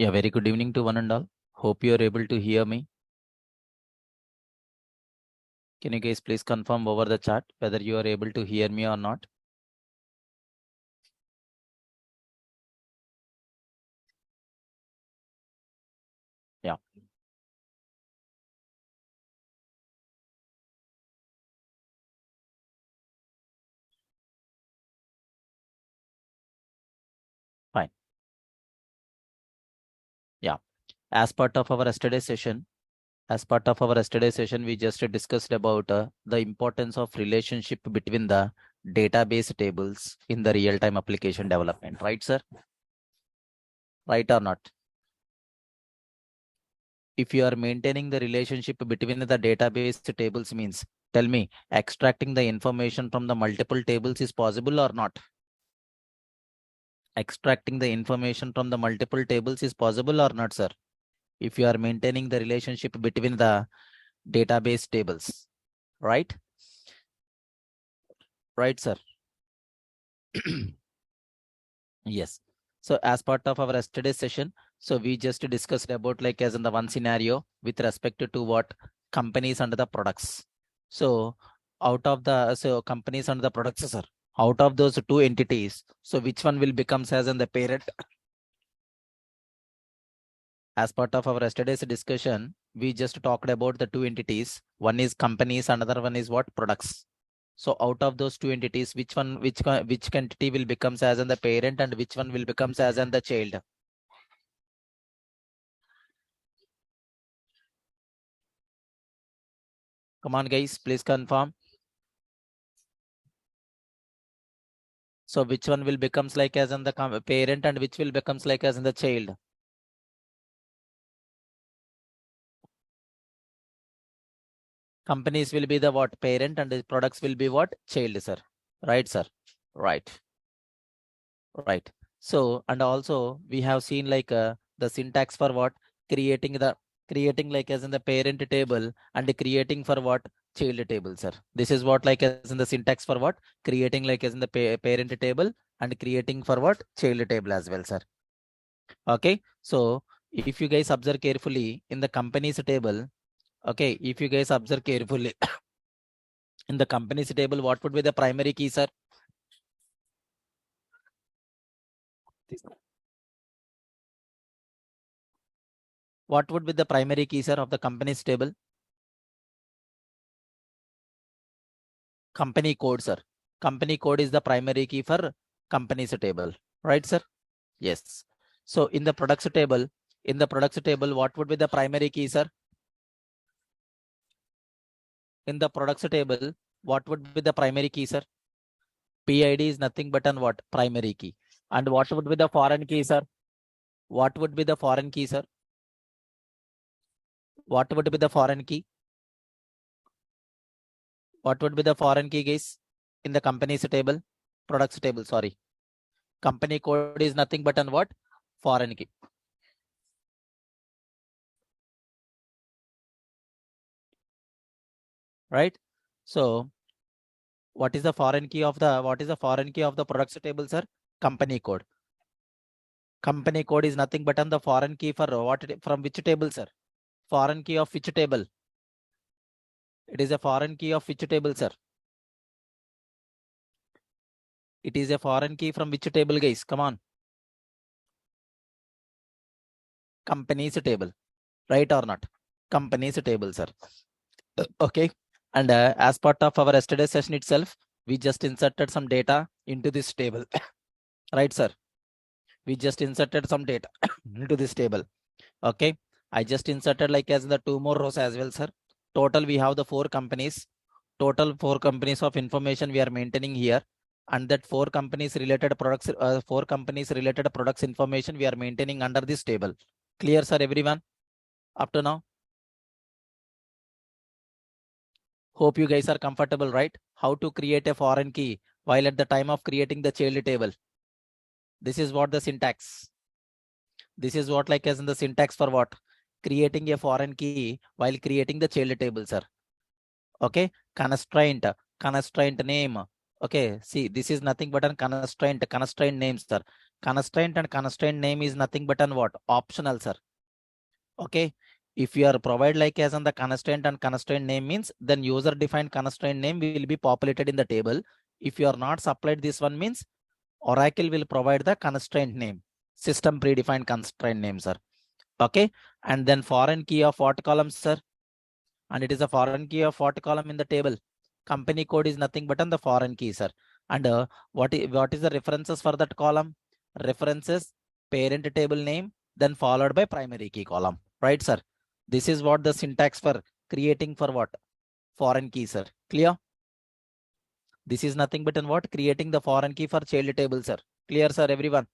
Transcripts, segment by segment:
Yeah, very good evening to one and all. Hope you are able to hear me. Can you guys please confirm over the chat whether you are able to hear me or not? Yeah. Fine. Yeah. As part of our yesterday session, we just discussed about the importance of relationship between the database tables in the real-time application development. Right, sir? Right or not? If you are maintaining the relationship between the database tables means, tell me, extracting the information from the multiple tables is possible or not? Extracting the information from the multiple tables is possible or not, sir? If you are maintaining the relationship between the database tables, right? Right, sir. Yes. So as part of our yesterday's session, so we just discussed about like as in the one scenario with respect to what companies under the products. So companies under the products, sir. Out of those two entities, so which one will becomes as in the parent? As part of our yesterday's discussion, we just talked about the two entities. One is companies, another one is what? Products. So out of those two entities, which entity will becomes as in the parent and which one will becomes as in the child? Come on, guys, please confirm. So which one will becomes like as in the parent and which will becomes like as in the child? Companies will be the what? Parent and the products will be what? Child, sir. Right, sir. Right. Right. So, and also we have seen like the syntax for what? Creating like as in the parent table and creating for what? Child table, sir. This is what like as in the syntax for what? Creating like as in the parent table and creating for what? Child table as well, sir. Okay. So if you guys observe carefully in the companies table, okay, if you guys observe carefully in the companies table, what would be the primary key, sir? What would be the primary key, sir, of the companies table? Company code, sir. Company code is the primary key for companies table, right, sir? Yes. So in the products table, what would be the primary key, sir? In the products table, what would be the primary key, sir? PID is nothing but an what? Primary key. And what would be the foreign key, sir? What would be the foreign key, sir? What would be the foreign key? What would be the foreign key, guys? In the companies table, products table, sorry. Company code is nothing but an what? Foreign key. Right? So what is the foreign key of the products table, sir? Company code. Company code is nothing but on the foreign key for what? From which table, sir? Foreign key of which table? It is a foreign key of which table, sir? It is a foreign key from which table, guys? Come on. Companies table. Right or not? Companies table, sir. Okay. And as part of our yesterday session itself, we just inserted some data into this table. Right, sir? We just inserted some data into this table. Okay. I just inserted like as the two more rows as well, sir. Total, we have the four companies. Total four companies of information we are maintaining here. And that four companies related products information we are maintaining under this table. Clear, sir, everyone? Up to now? Hope you guys are comfortable, right? How to create a foreign key while at the time of creating the child table. This is what the syntax. This is what like as in the syntax for what? Creating a foreign key while creating the child table, sir. Okay. Constraint name. Okay. See, this is nothing but a constraint name, sir. Constraint and constraint name is nothing but an what? Optional, sir. Okay. If you are provide like as on the constraint and constraint name means, then user defined constraint name will be populated in the table. If you are not supplied this one means, Oracle will provide the constraint name, system predefined constraint name, sir. Okay. And then foreign key of what column, sir? And it is a foreign key of what column in the table? Company code is nothing but on the foreign key, sir. And what is the references for that column? References, parent table name, then followed by primary key column, right, sir? This is what the syntax for creating for what? Foreign key, sir. Clear? This is nothing but in what? Creating the foreign key for child table, sir. Clear, sir, everyone?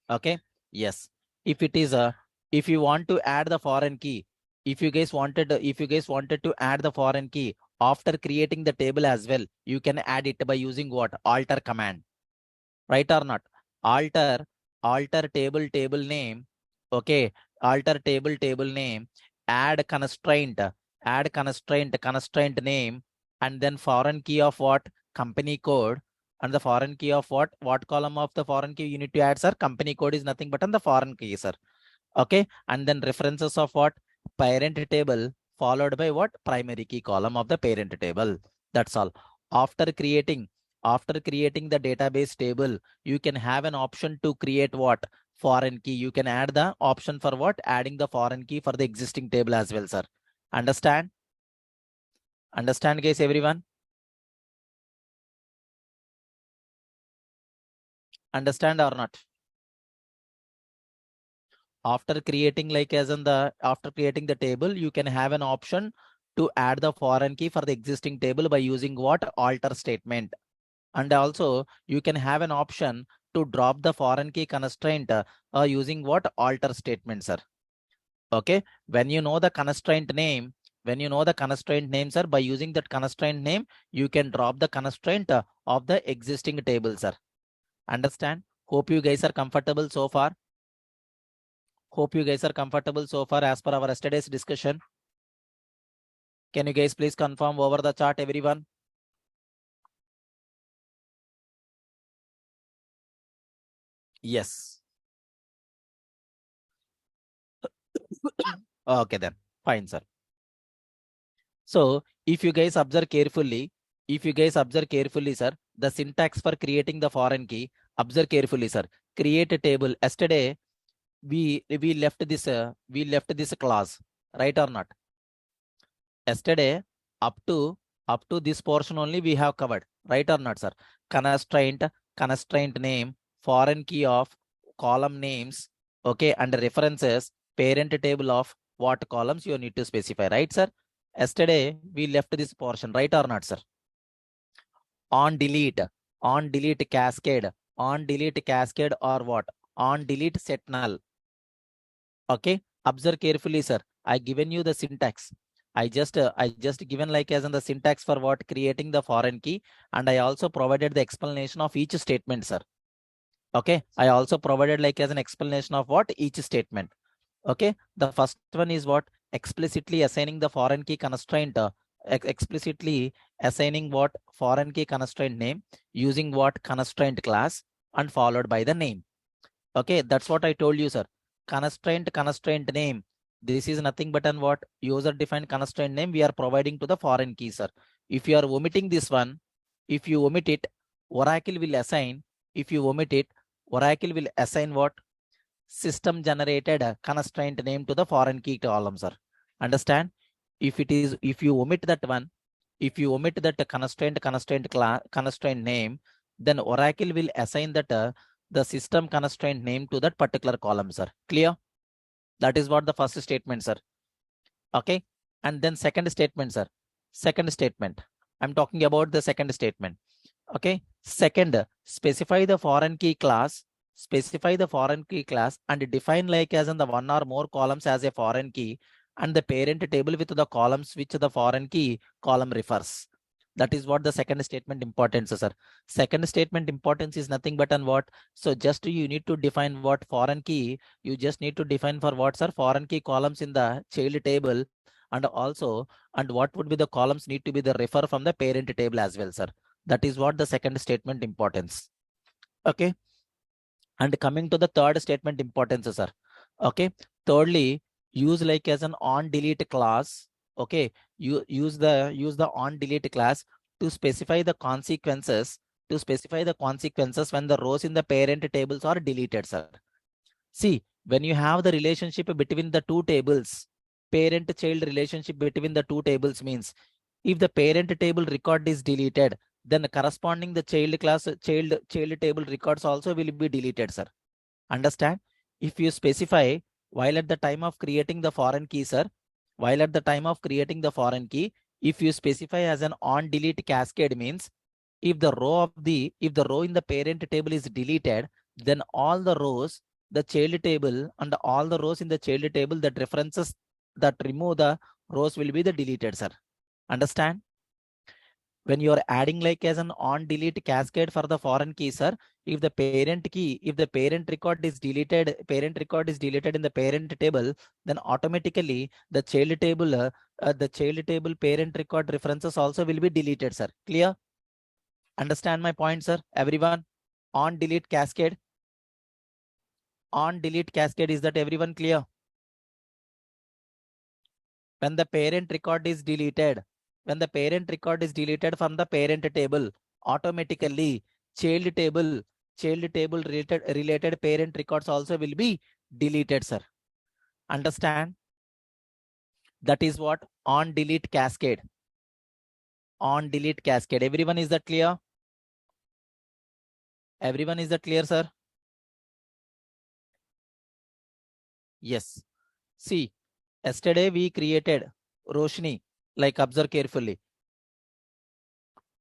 Okay. Yes. If it is a, if you want to add the foreign key, if you guys wanted to add the foreign key after creating the table as well, you can add it by using what? Alter command, right or not? Alter table name. Okay. Alter table name, add constraint name, and then foreign key of what? Company code. And the foreign key of what? What column of the foreign key you need to add, sir? Company code is nothing but on the foreign key, sir. Okay. And then references of what? Parent table followed by what? Primary key column of the parent table. That's all. After creating the database table, you can have an option to create what? Foreign key. You can add the option for what? Adding the foreign key for the existing table as well, sir. Understand? Understand, guys, everyone? Understand or not? After creating like as in the, after creating the table, you can have an option to add the foreign key for the existing table by using what? Alter statement. And also you can have an option to drop the foreign key constraint using what? Alter statement, sir. Okay. When you know the constraint name, sir, by using that constraint name, you can drop the constraint of the existing table, sir. Understand? Hope you guys are comfortable so far. Hope you guys are comfortable so far as per our yesterday's discussion. Can you guys please confirm over the chat, everyone? Yes. Okay, then fine, sir. So if you guys observe carefully, sir, the syntax for creating the foreign key, observe carefully, sir. Create a table. Yesterday we left this class, right or not? Yesterday up to this portion only we have covered, right or not, sir? Constraint name, foreign key of column names, okay, and references, parent table of what columns you need to specify, right, sir? Yesterday we left this portion, right or not, sir? On delete cascade, or what? On delete set null. Okay, observe carefully, sir. I given you the syntax. I just given like as in the syntax for what? Creating the foreign key, and I also provided the explanation of each statement, sir. Okay, I also provided like as an explanation of what? Each statement. Okay, the first one is what? Explicitly assigning the foreign key constraint, explicitly assigning what? Foreign key constraint name using what? Constraint class, and followed by the name. Okay, that's what I told you, sir. Constraint name. This is nothing but an what? User defined constraint name we are providing to the foreign key, sir. If you are omitting this one, if you omit it, Oracle will assign. If you omit it, Oracle will assign what? System generated constraint name to the foreign key column, sir. Understand? If you omit that one, if you omit that constraint name, then Oracle will assign that the system constraint name to that particular column, sir. Clear? That is what the first statement, sir. Okay. And then second statement, sir. Second statement. I'm talking about the second statement. Okay. Second, specify the foreign key class. And define like as in the one or more columns as a foreign key, and the parent table with the columns which the foreign key column refers. That is what the second statement importance, sir. Second statement importance is nothing but on what? So just you need to define what foreign key. You just need to define for what, sir? Foreign key columns in the child table, And also, and what would be the columns need to be the refer from the parent table as well, sir. That is what the second statement importance. Okay. And coming to the third statement importance, sir. Okay. Thirdly, use like as an on delete class. Okay. You use the on delete class to specify the consequences when the rows in the parent tables are deleted, sir. See, when you have the relationship between the two tables, parent-child relationship between the two tables means if the parent table record is deleted, then corresponding the child table records also will be deleted, sir. Understand? If you specify while at the time of creating the foreign key, sir, if you specify as an on delete cascade means if the row in the parent table is deleted, then all the rows the child table and all the rows in the child table that references that remove the rows will be the deleted, sir. Understand? When you are adding like as an on delete cascade for the foreign key, sir, if the parent record is deleted in the parent table, then automatically the child table parent record references also will be deleted, sir. Clear? Understand my point, sir? Everyone, on delete cascade. On delete cascade, is that everyone clear? When the parent record is deleted from the parent table, automatically child table related parent records also will be deleted, sir. Understand? That is what on delete cascade. On delete cascade. Everyone, is that clear? Everyone, is that clear, sir? Yes. See, yesterday we created Roshni. Like, observe carefully.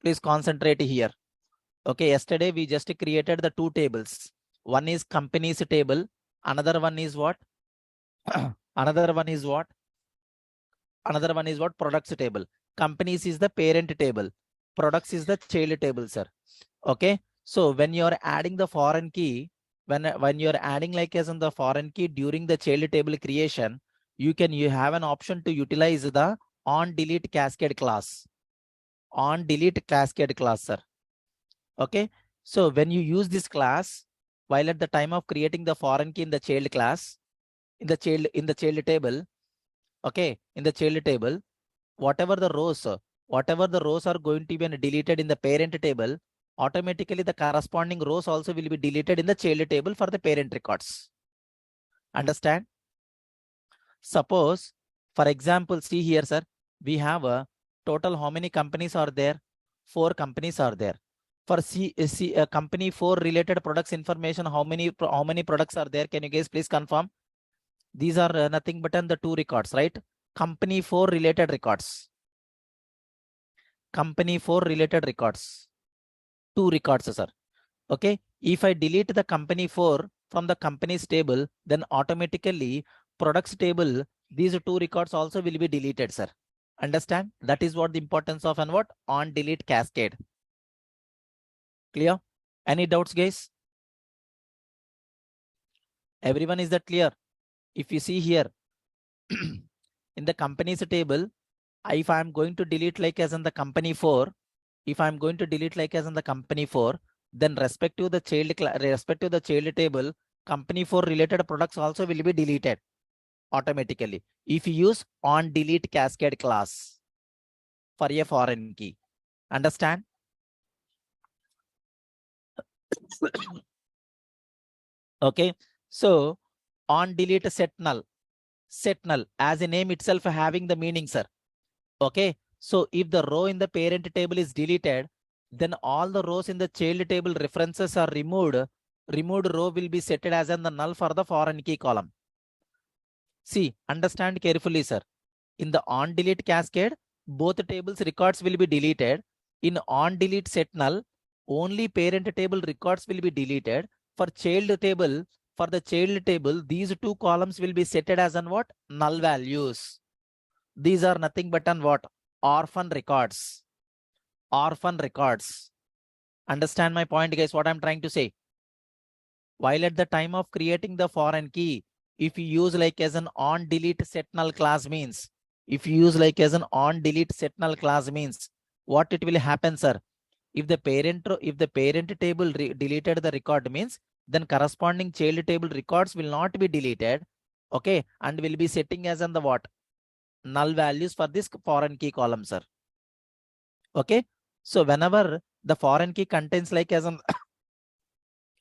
Please concentrate here. Okay, yesterday we just created the two tables. One is companies table. Another one is what? Another one is what? Products table. Companies is the parent table. Products is the child table, sir. Okay. So when you are adding the foreign key, when you are adding like as in the foreign key during the child table creation, you have an option to utilize the on delete cascade class. On delete cascade class, sir. Okay. So when you use this class, while at the time of creating the foreign key in the child class, in the child table, okay, in the child table, whatever the rows are going to be deleted in the parent table, automatically the corresponding rows also will be deleted in the child table for the parent records. Understand? Suppose, for example, see here, sir, we have a total how many companies are there? 4 companies are there. For company 4 related products information, how many products are there? Can you guys please confirm? These are nothing but the 2 records, right? Company 4 related records. Company 4 related records. 2 records, sir. Okay. If I delete the company 4 from the company's table, then automatically products table, these 2 records also will be deleted, sir. Understand? That is what the importance of and what on delete cascade. Clear? Any doubts, guys? Everyone, is that clear? If you see here in the company's table, if I'm going to delete like as in the company 4, then respective the child table, company 4 related products also will be deleted automatically if you use on delete cascade class for a foreign key. Understand? Okay. So on delete set null as a name itself having the meaning, sir. Okay. So if the row in the parent table is deleted, then all the rows in the child table references are removed. Removed row will be set as in the null for the foreign key column. See, understand carefully, sir. In the on delete cascade, both tables records will be deleted. In on delete set null, only parent table records will be deleted. For the child table, these 2 columns will be set as an what? Null values. These are nothing but an what? Orphan records. Orphan records. Understand my point, guys, what I'm trying to say? While at the time of creating the foreign key, if you use like as an on delete set null class means If you use like as an on delete set null class means what it will happen, sir? If the parent table deleted the record means then corresponding child table records will not be deleted. Okay, and will be setting as on the what? Null values for this foreign key column, sir. Okay, so whenever the foreign key contains like as an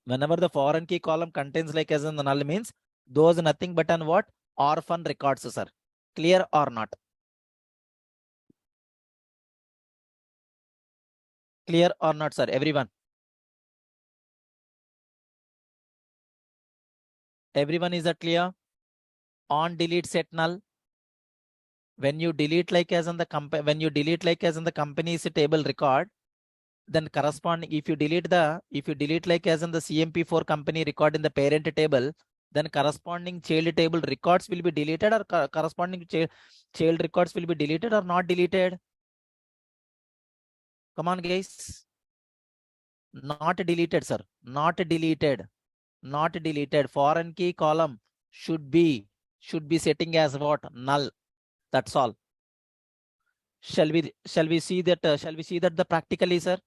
whenever the foreign key column contains like as in the null means those nothing but an what? Orphan records, sir. Clear or not? Clear or not, sir? Everyone? Everyone is that clear? On delete set null. When you delete like as in the company's table record, then corresponding if you delete like as in the CMP4 company record in the parent table, then corresponding child table records will be deleted or corresponding child records will be deleted or not deleted. Come on, guys. Not deleted, sir. Not deleted. Not deleted. Foreign key column should be setting as what? Null. That's all. Shall we see that the practically, sir?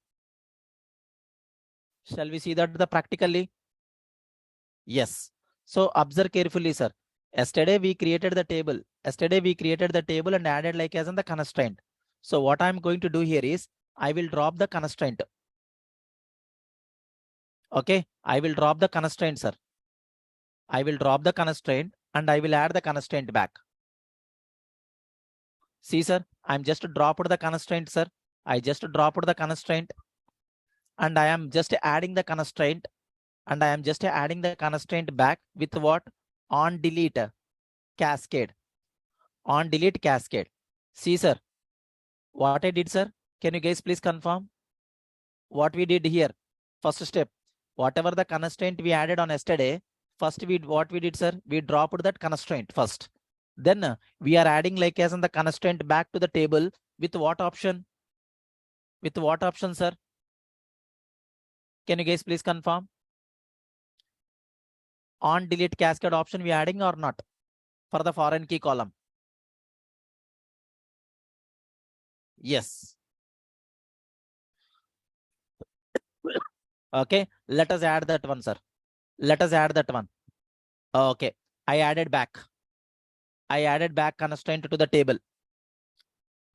Shall we see that the practically? Yes. So observe carefully, sir. Yesterday we created the table. And added like as in the constraint. So what I'm going to do here is I will drop the constraint. Okay, I will drop the constraint, sir. I will drop the constraint and I will add the constraint back. See, sir, I'm just dropped the constraint, sir. I just dropped the constraint and I am just adding the constraint back with what? On delete cascade. On delete cascade. See, sir, what I did, sir? Can you guys please confirm what we did here? First step, whatever the constraint we added on yesterday, first what we did, sir? We dropped that constraint first. Then we are adding like as in the constraint back to the table with what option? With what option, sir? Can you guys please confirm? On delete cascade option we adding or not for the foreign key column? Yes. Okay, let us add that one, sir. Let us add that one. Okay, I added back constraint to the table.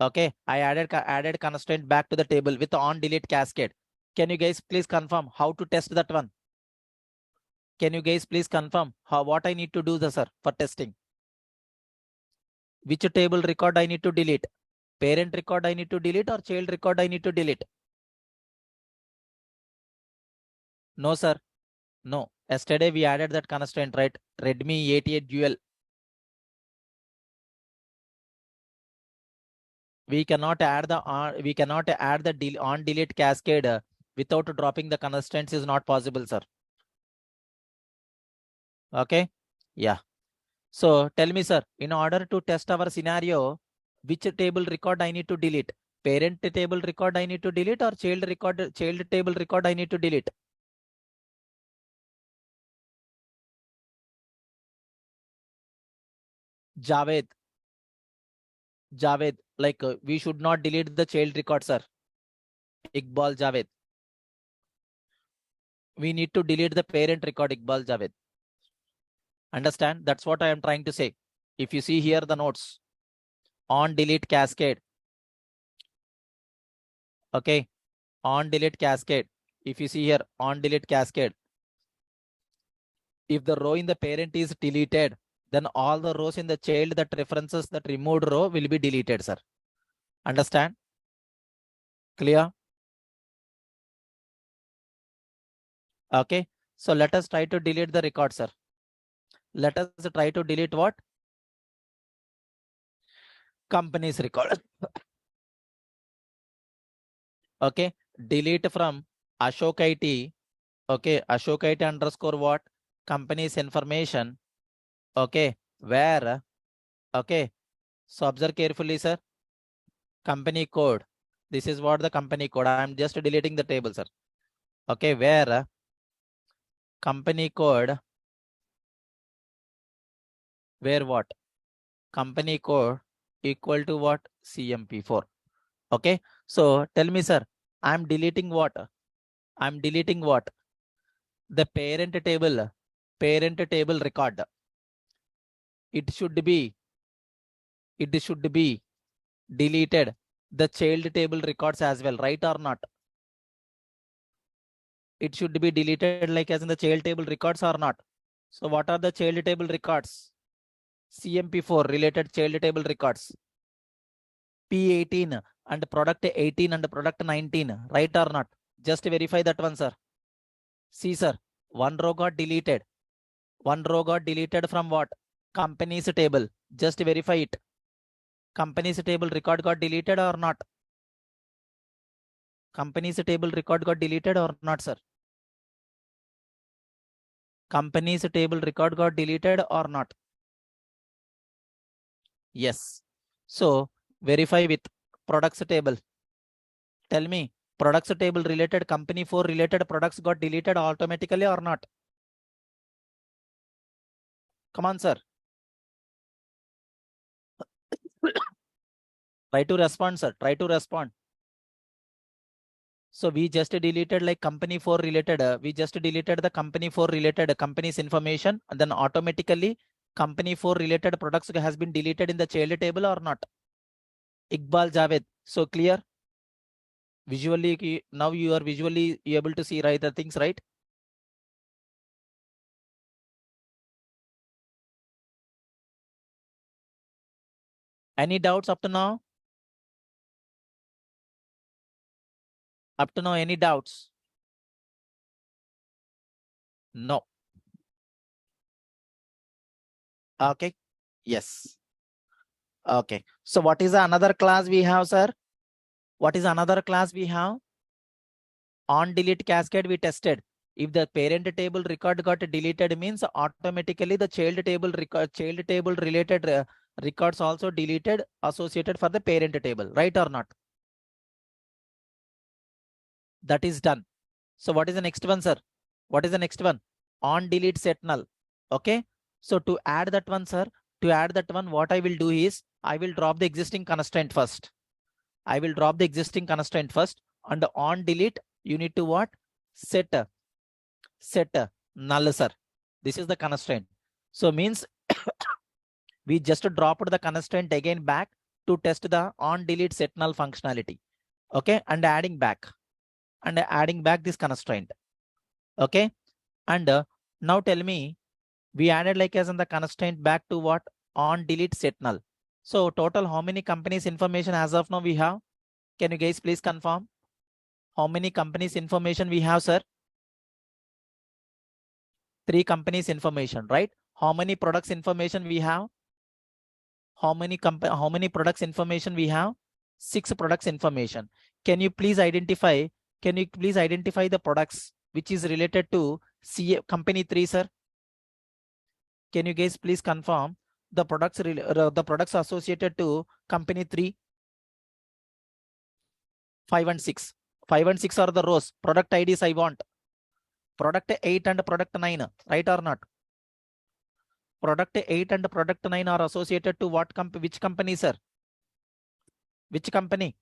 Okay, I added constraint back to the table with on delete cascade. Can you guys please confirm how to test that one? Can you guys please confirm what I need to do, sir, for testing? Which table record I need to delete? Parent record I need to delete or child record I need to delete? No, sir. No. Yesterday we added that constraint, right? Redmi 88 Dual. We cannot add the on delete cascade without dropping the constraints is not possible, sir. Okay. Yeah. So tell me, sir, in order to test our scenario, which table record I need to delete? Parent table record I need to delete or child table record I need to delete? Javed, like we should not delete the child record, sir. Iqbal Javed. We need to delete the parent record, Iqbal Javed. Understand? That's what I am trying to say. If you see here the notes, on delete cascade. Okay, on delete cascade. If you see here, on delete cascade. If the row in the parent is deleted, then all the rows in the child that references that removed row will be deleted, sir. Understand? Clear? Okay. So let us try to delete the record, sir. Let us try to delete what? Company's record. Okay. Delete from Ashok IT. Okay. Ashok IT underscore what? Company's information. Okay. Where? Okay. So observe carefully, sir. Company code. This is what the company code. I am just deleting the table, sir. Okay. Where? Company code. Where what? Company code equal to what? CMP4. Okay. So tell me, sir, I'm deleting what? I'm deleting what? The parent table record. It should be deleted the child table records as well, right or not? It should be deleted like as in the child table records or not? So what are the child table records? CMP4 related child table records. P18 and product 18 and product 19, right or not? Just verify that one, sir. See, sir, one row got deleted. One row got deleted from what? Companies table. Just verify it. Companies table record got deleted or not? Companies table record got deleted or not, sir? Companies table record got deleted or not? Yes. So verify with products table. Tell me, products table related company 4 related products got deleted automatically or not? Come on, sir. Try to respond, sir. Try to respond. So we just deleted like company 4 related. We just deleted the company 4 related company's information, and then automatically company 4 related products has been deleted in the child table or not? Iqbal Javed. So clear? Visually, now you are visually able to see right the things, right? Any doubts up to now? Up to now, any doubts? No. Okay. Yes. Okay. So what is another class we have, sir? What is another class we have? On delete cascade we tested. If the parent table record got deleted means automatically the child table related records also deleted associated for the parent table, right or not? That is done. So what is the next one, sir? What is the next one? On delete set null. Okay. So to add that one, sir, what I will do is I will drop the existing constraint first. I will drop the existing constraint first, and on delete you need to what? Set null, sir. This is the constraint. So means we just dropped the constraint again back to test the on delete set null functionality. Okay, and adding back this constraint. Okay, and now tell me, we added like as in the constraint back to what? On delete set null. So total how many companies information as of now we have? Can you guys please confirm how many companies information we have, sir? 3 companies information, right? How many products information we have? How many products information we have? 6 products information. Can you please identify the products which is related to company 3, sir? Can you guys please confirm the products associated to company 3? 5 and 6. 5 and 6 are the rows. Product IDs I want. Product 8 and product 9, right or not? Product 8 and product 9 are associated to what which company, sir? Which company?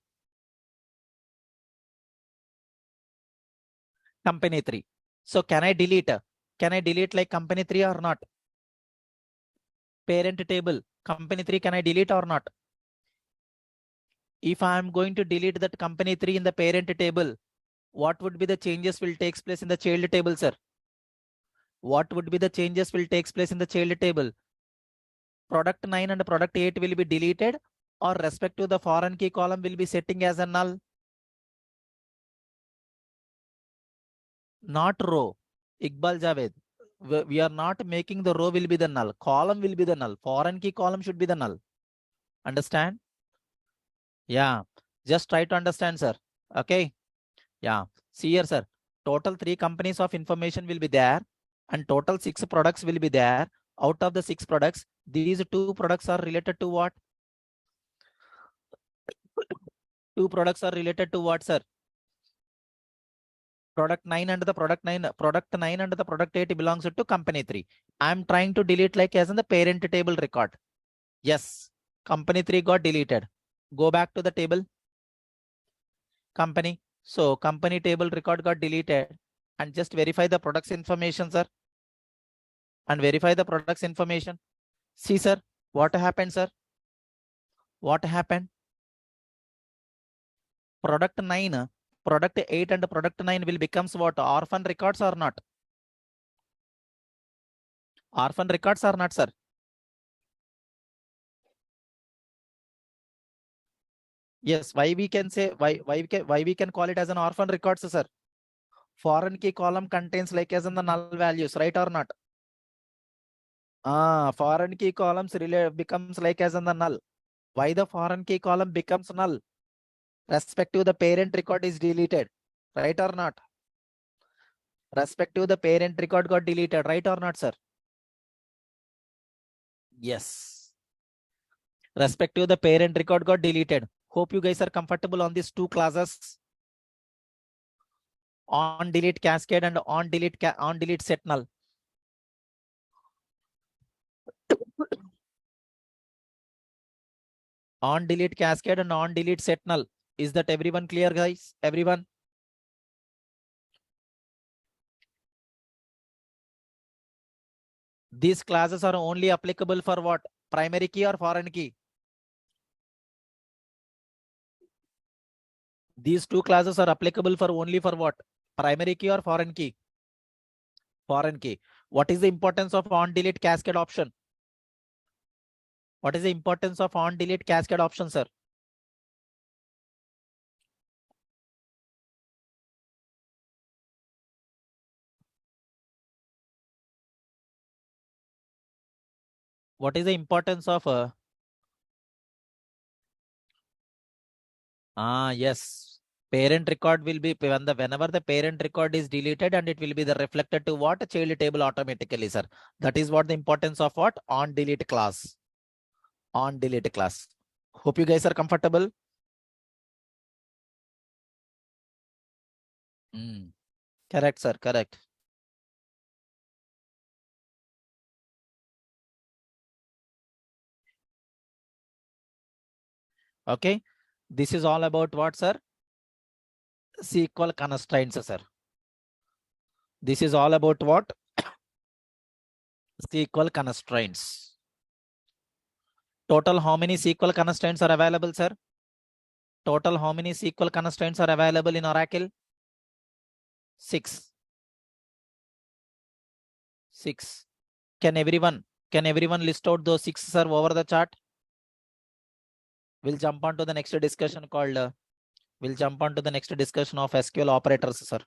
Company 3. So can I delete? Can I delete like company 3 or not? Parent table, company 3, can I delete or not? If I am going to delete that company 3 in the parent table, what would be the changes will takes place in the child table, sir? What would be the changes will takes place in the child table? Product 9 and product 8 will be deleted, or respect to the foreign key column will be setting as a null? Not row. Iqbal Javed, we are not making the row will be the null. Column will be the null. Foreign key column should be the null. Understand? Yeah. Just try to understand, sir. Okay. Yeah. See here, sir. Total 3 companies of information will be there, and total 6 products will be there. Out of the 6 products, these 2 products are related to what? 2 products are related to what, sir? Product 9 and the product 9 and the product 8 belongs to company 3. I'm trying to delete like as in the parent table record. Yes. Company 3 got deleted. Go back to the table. Company. So company table record got deleted. And just verify the products information, sir. And verify the products information. See, sir, what happened, sir? What happened? Product 9, product 8 and product 9 will becomes what? Orphan records or not? Orphan records or not, sir? Yes, why we can say, why we can call it as an orphan records, sir? Foreign key column contains like as in the null values, right or not? Foreign key columns becomes like as in the null. Why the foreign key column becomes null? Respective the parent record is deleted, right or not? Respective the parent record got deleted, right or not, sir? Yes. Respective the parent record got deleted. Hope you guys are comfortable on these two classes. On delete cascade and on delete set null. On delete cascade and on delete set null. Is that everyone clear, guys? Everyone? These classes are only applicable for what? Primary key or foreign key? These two classes are applicable for only for what? Primary key or foreign key? Foreign key. What is the importance of on delete cascade option? What is the importance of on delete cascade option, sir? What is the importance of yes. Parent record will be whenever the parent record is deleted and it will be the reflected to what? Child table automatically, sir. That is what the importance of what? On delete class. On delete class. Hope you guys are comfortable. Correct, sir. Correct. Okay. This is all about what, sir? SQL constraints, sir. This is all about what? SQL constraints. Total how many SQL constraints are available, sir? Total how many SQL constraints are available in Oracle? 6. 6. Can everyone list out those 6, sir, over the chart? We'll jump on to the next discussion called we'll jump on to the next discussion of SQL operators, sir.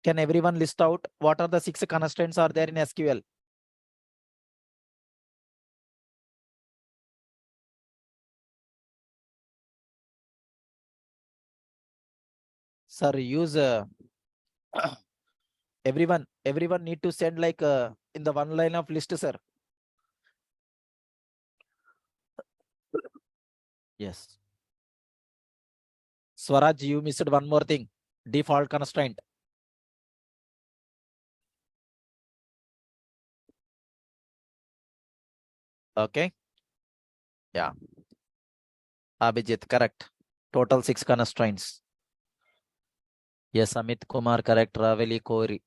Can everyone list out what are the 6 constraints are there in SQL? Sir, use everyone need to send like in the one line of list, sir. Yes. Swaraj, you missed one more thing. Default constraint. Okay. Yeah. Abhijit, correct. Total 6 constraints. Yes, Amit Kumar, correct. Raveli Kori.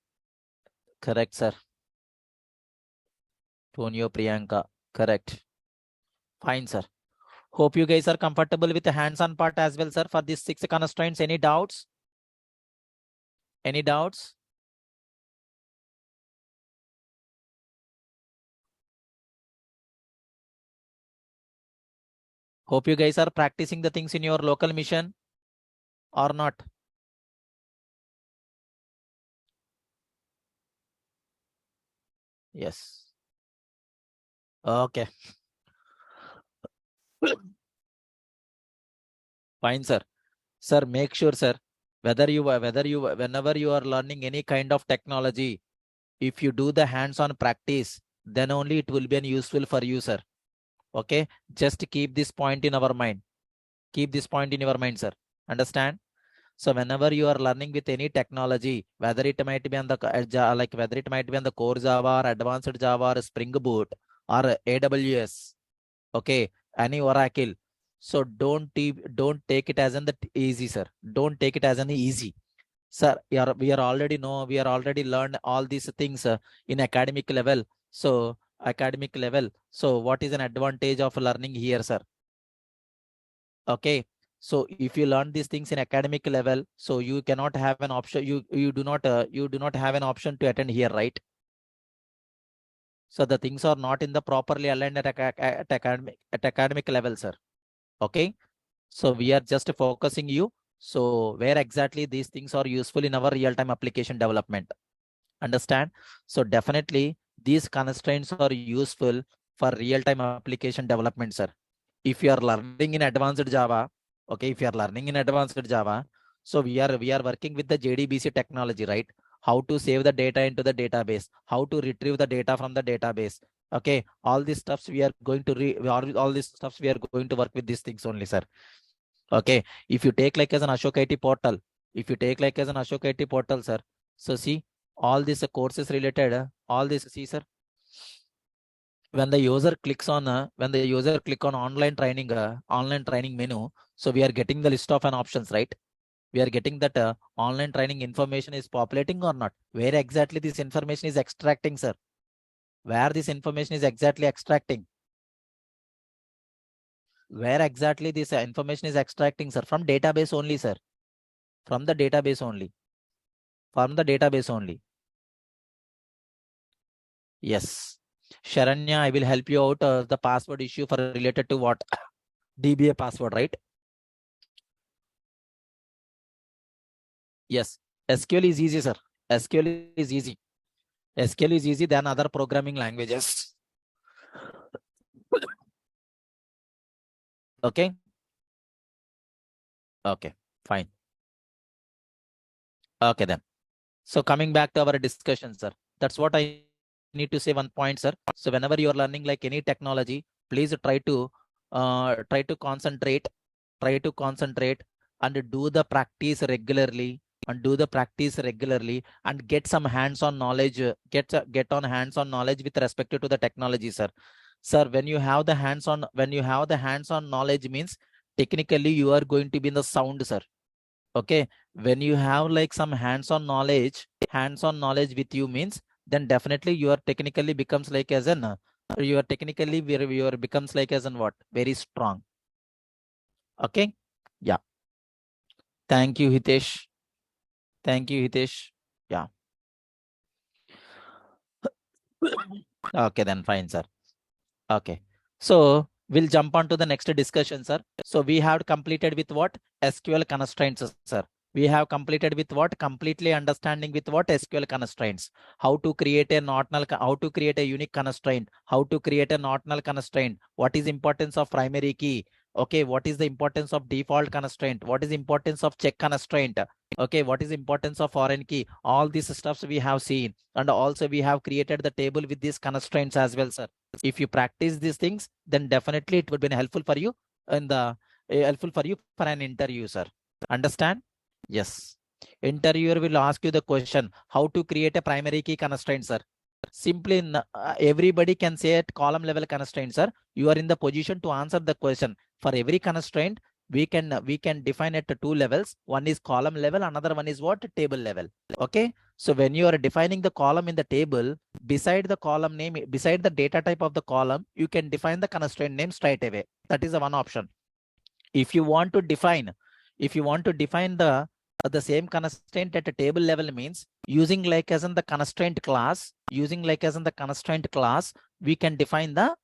Correct, sir. Tonio Priyanka, correct. Fine, sir. Hope you guys are comfortable with the hands-on part as well, sir, for these 6 constraints. Any doubts? Any doubts? Hope you guys are practicing the things in your local mission or not. Yes. Okay. Fine, sir. Sir, make sure, sir, whenever you are learning any kind of technology, if you do the hands-on practice, then only it will be useful for you, sir. Okay. Just keep this point in our mind. Keep this point in your mind, sir. Understand? So whenever you are learning with any technology, whether it might be on the whether it might be on the core Java or advanced Java or Spring Boot or AWS, Okay, any Oracle. So don't take it as an that easy, sir. Don't take it as an easy. Sir, we are already know, we are already learned all these things in academic level. So academic level. So what is an advantage of learning here, sir? Okay. So if you learn these things in academic level, so you cannot have an option. You do not have an option to attend here, right? So the things are not in the properly aligned at academic level, sir. Okay. So we are just focusing you. So where exactly these things are useful in our real-time application development. Understand? So definitely these constraints are useful for real-time application development, sir. If you are learning in advanced Java, okay, if you are learning in advanced Java, so we are working with the JDBC technology, right? How to save the data into the database, how to retrieve the data from the database. Okay, all these stuffs we are going to all these stuffs we are going to work with these things only, sir. Okay, if you take like as an Ashok IT portal, if you take like as an Ashok IT portal, sir. So see all these courses related, all this, see, sir. When the user clicks on online training menu, so we are getting the list of an options, right? We are getting that online training information is populating or not. Where exactly this information is extracting, sir? Where this information is exactly extracting? Where exactly this information is extracting, sir? From database only, sir. From the database only. From the database only. Yes. Sharanya, I will help you out the password issue for related to what? DBA password, right? Yes. SQL is easy, sir. SQL is easy. SQL is easy than other programming languages. Okay. Okay. Fine. Okay then. So coming back to our discussion, sir. That's what I need to say one point, sir. So whenever you are learning like any technology, please try to concentrate and do the practice regularly and get some hands-on knowledge, get on hands-on knowledge with respect to the technology, sir. Sir, when you have the hands-on knowledge means technically you are going to be in the sound, sir. Okay, when you have like some hands-on knowledge with you means, then definitely you are technically becomes like as an you are technically you are becomes like as an what, very strong. Okay. Yeah. Thank you, Hitesh. Thank you, Hitesh. Yeah. Okay, then fine, sir. Okay. So we'll jump on to the next discussion, sir. So we have completed with what? SQL constraints, sir. We have completed with what? Completely understanding with what? SQL constraints. How to create a not null, how to create a unique constraint, how to create a not null constraint, what is importance of primary key. Okay, what is the importance of default constraint? What is importance of check constraint? Okay, what is importance of foreign key? All these stuffs we have seen. And also we have created the table with these constraints as well, sir. If you practice these things, then definitely it would be helpful for you in the helpful for you for an interview, sir. Understand? Yes. Interviewer will ask you the question, how to create a primary key constraint, sir. Simply, everybody can say at column level constraint, sir. You are in the position to answer the question. For every constraint, we can define it to two levels. One is column level, another one is what? Table level. Okay. So when you are defining the column in the table, beside the column name, beside the data type of the column, you can define the constraint name straight away. That is the one option. If you want to define, the same constraint at a table level means using like as in the constraint class, we can define the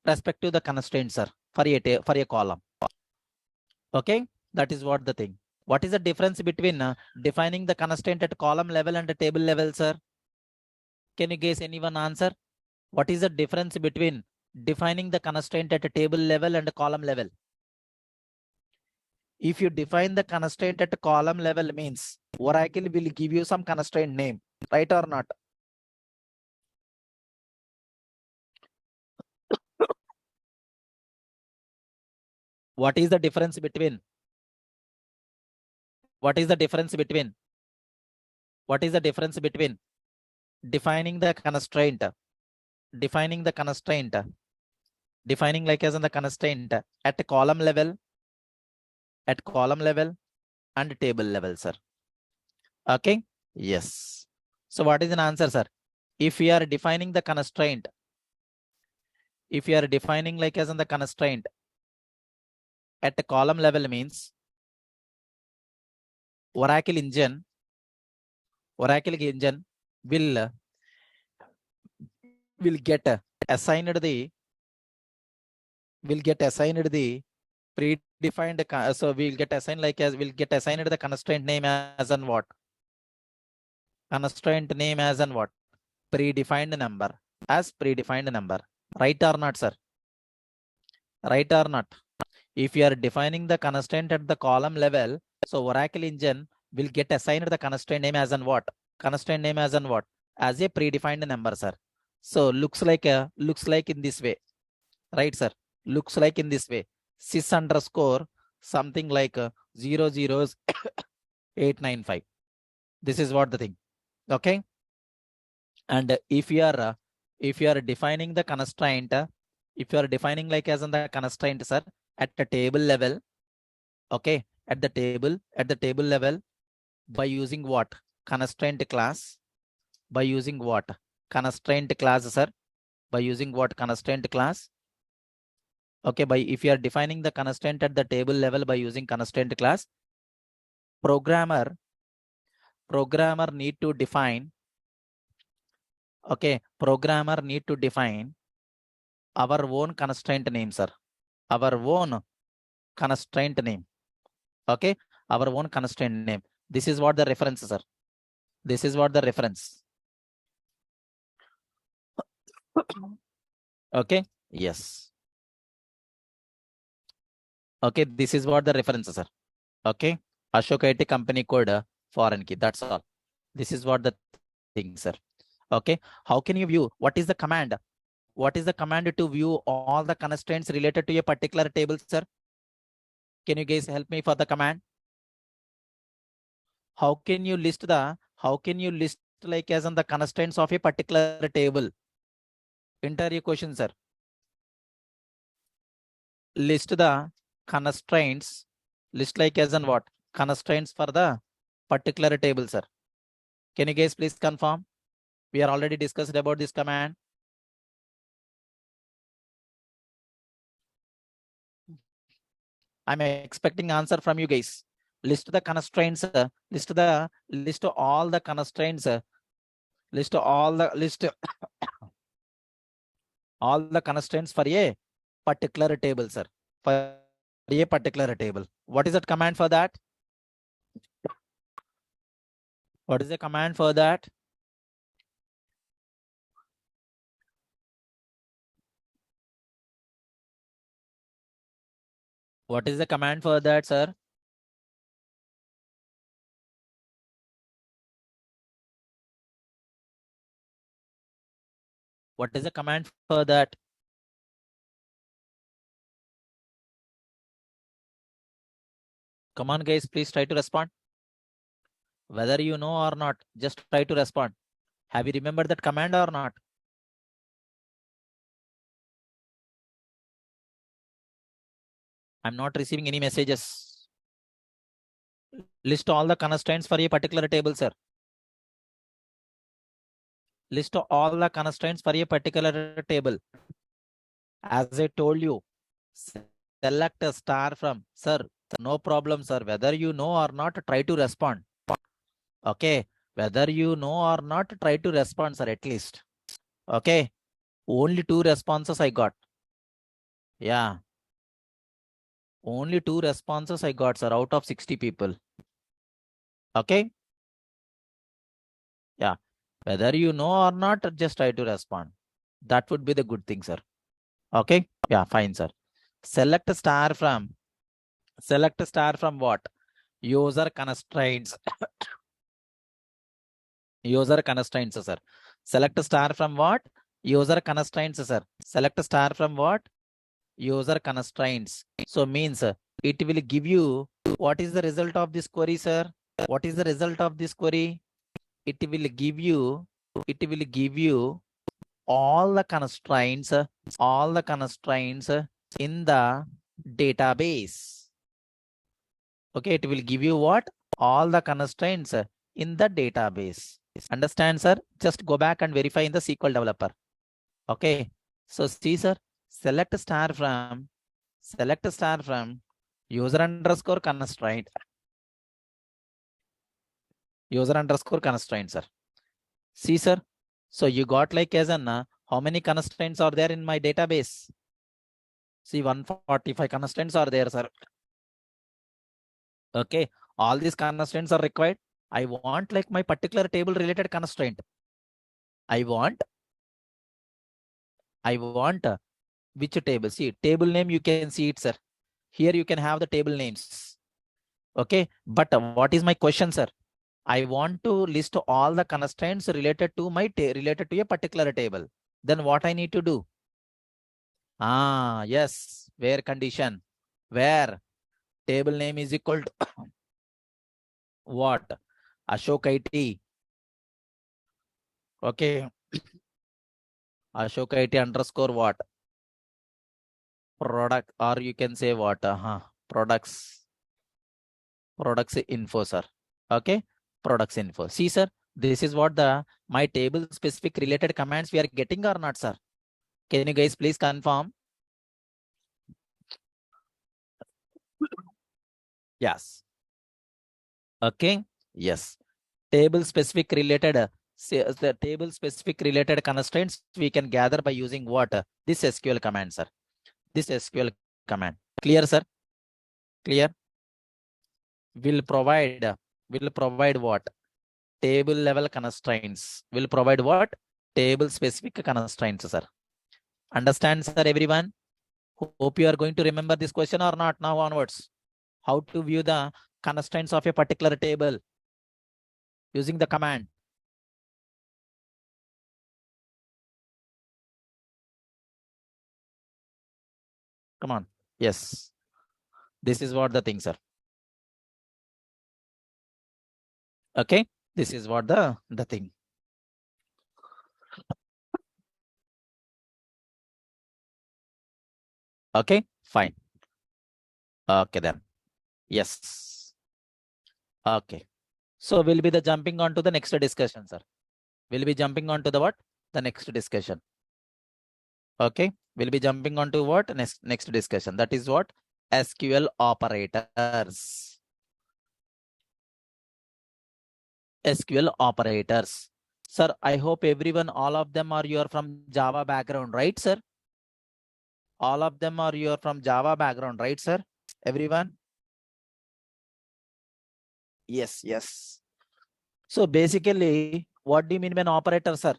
respective the constraints, sir, for a column. Okay, that is what the thing. What is the difference between defining the constraint at column level and the table level, sir? Can you guess anyone answer? What is the difference between defining the constraint at a table level and a column level? If you define the constraint at a column level means Oracle will give you some constraint name, right or not? What is the difference between? What is the difference between? What is the difference between defining the constraint, defining the constraint defining like as in the constraint at column level, and table level, sir. Okay. Yes. So what is an answer, sir? If we are defining the constraint, if you are defining like as in the constraint at the column level means Oracle engine will assigned the predefined so we'll get assigned like as we'll get assigned the constraint name as an what? Constraint name as an what? Predefined number, as predefined number. Right or not, sir? Right or not? If you are defining the constraint at the column level, so Oracle engine will get assigned the constraint name as an what? Constraint name as an what? As a predefined number, sir. So looks like in this way, right, sir? Looks like in this way. Sys underscore something like 00895. This is what the thing. Okay. And if you are defining the constraint, if you are defining like as in the constraint, sir, at the table level, okay, at the table level, by using what? Constraint class. By using what? Constraint class, sir. By using what? Constraint class. Okay, by if you are defining the constraint at the table level by using constraint class, programmer need to define, okay, programmer need to define our own constraint name, sir. Our own constraint name. Okay, our own constraint name. This is what the reference, sir. This is what the reference. Okay, yes. Okay, this is what the reference, sir. Okay, Ashok IT company code foreign key. That's all. This is what the thing, sir. Okay, how can you view? What is the command? What is the command to view all the constraints related to a particular table, sir? Can you guys help me for the command? How can you list like as on the constraints of a particular table? Enter your question, sir. List the constraints, list like as on what? Constraints for the particular table, sir. Can you guys please confirm? We are already discussed about this command. I'm expecting answer from you guys. List the constraints, list all the constraints, list all the constraints for a particular table, sir. For a particular table. What is that command for that? What is the command for that? What is the command for that, sir? What is the command for that? Come on, guys, please try to respond. Whether you know or not, just try to respond. Have you remembered that command or not? I'm not receiving any messages. List all the constraints for a particular table, sir. List all the constraints for a particular table. As I told you, select a star from, sir, no problem, sir. Whether you know or not, try to respond. Okay. Whether you know or not, try to respond, sir, at least. Okay. Only 2 responses I got. Yeah. Only 2 responses I got, sir, out of 60 people. Okay. Yeah. Whether you know or not, just try to respond. That would be the good thing, sir. Okay. Yeah, fine, sir. Select a star from what? User constraints. User constraints, sir. Select a star from what? User constraints, sir. Select a star from what? User constraints. So means it will give you what is the result of this query, sir? What is the result of this query? It will give you all the constraints all the constraints in the database. Okay, it will give you what? All the constraints in the database. Understand, sir? Just go back and verify in the SQL developer. Okay, so see, sir, select star from user underscore constraint, sir. See, sir, so you got like as an how many constraints are there in my database? See, 145 constraints are there, sir. Okay, all these constraints are required. I want like my particular table related constraint. I want which table? See, table name, you can see it, sir. Here you can have the table names. Okay, but what is my question, sir? I want to list all the constraints related to my related to a particular table. Then what I need to do? Yes, where condition, where table name is equal to what? Ashok IT. Okay, Ashok IT underscore what? Product, or you can say what? Products info, sir. Okay, products info. See, sir, this is what the my table specific related commands we are getting or not, sir? Can you guys please confirm? Yes. Okay. Yes. Table specific related the table specific related constraints we can gather by using what? This SQL command, sir. This SQL command. Clear, sir? Clear? Will provide what? Table level constraints. Will provide what? Table specific constraints, sir. Understand, sir, everyone? Hope you are going to remember this question or not now onwards. How to view the constraints of a particular table using the command. Come on. Yes. This is what the things are. Okay. This is what the thing. Okay. Fine. Okay then. Yes. Okay. So we'll be the jumping on to the next discussion, sir. We'll be jumping on to the what? The next discussion. Okay. We'll be jumping on to what? Next discussion. That is what? SQL operators. SQL operators. Sir, I hope everyone, all of them are you're from Java background, right, sir? All of them are you're from Java background, right, sir? Everyone? Yes, yes. So basically, what do you mean by an operator, sir?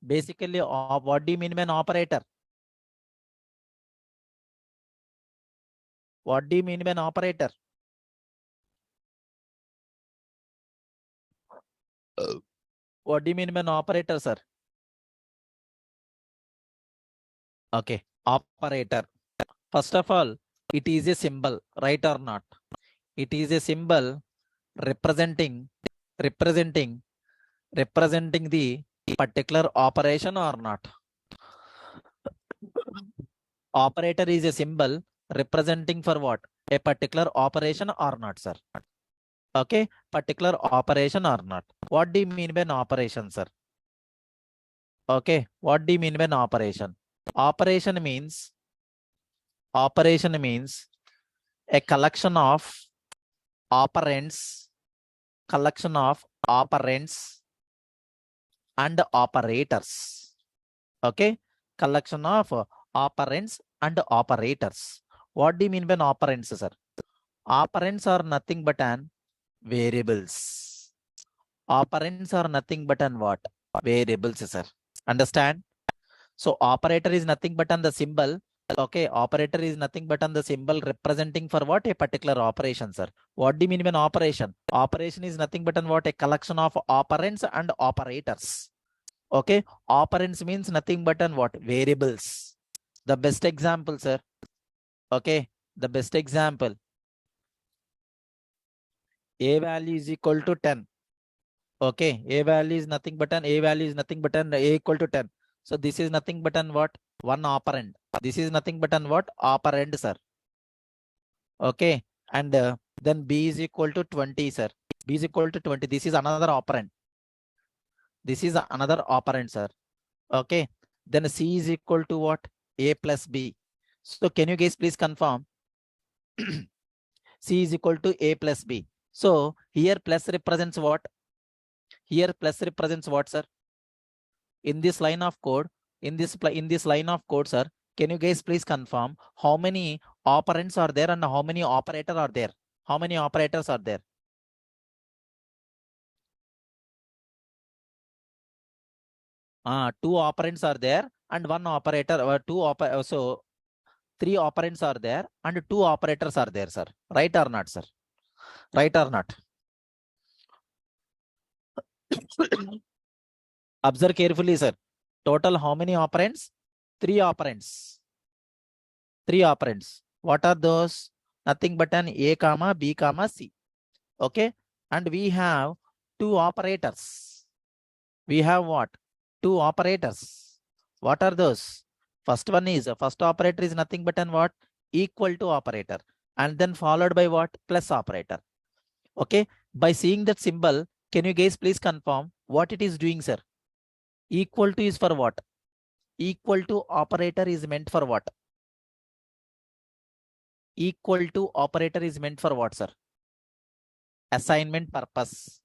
Basically, what do you mean by an operator? What do you mean by an operator? What do you mean by an operator, sir? Okay, operator. First of all, it is a symbol, right or not? It is a symbol representing the particular operation or not? Operator is a symbol representing for what? A particular operation or not, sir? Okay, particular operation or not? What do you mean by an operation, sir? Okay, what do you mean by an operation? Operation means a collection of operands, and operators. Okay, collection of operands and operators. What do you mean by an operands, sir? Operands are nothing but an variables. Operands are nothing but an what? Variables, sir. Understand? So operator is nothing but on the symbol. Okay, operator is nothing but on the symbol representing for what? A particular operation, sir. What do you mean by an operation? Operation is nothing but on what? A collection of operands and operators. Okay, operands means nothing but on what? Variables. The best example, sir. Okay, the best example. A value is equal to 10. Okay, A value is nothing but an A value is nothing but an A equal to 10. So this is nothing but an what? One operand. This is nothing but an what? Operand, sir. Okay. And then B is equal to 20, sir. B is equal to 20. This is another operand. This is another operand, sir. Okay. Then C is equal to what? A plus B. So can you guys please confirm? C is equal to A plus B. So here plus represents what? Here plus represents what, sir? In this line of code, in this line of code, sir, can you guys please confirm how many operands are there and how many operators are there? How many operators are there? Two operands are there and one operator, so three operands are there and two operators are there, sir. Right or not, sir? Right or not? Observe carefully, sir. Total how many operands? Three operands. Three operands. What are those? Nothing but an A comma B comma C. Okay. And we have two operators. We have what? Two operators. What are those? First operator is nothing but an what? Equal to operator. And then followed by what? Plus operator. Okay. By seeing that symbol, can you guys please confirm what it is doing, sir? Equal to is for what? Equal to operator is meant for what? Equal to operator is meant for what, sir? Assignment purpose.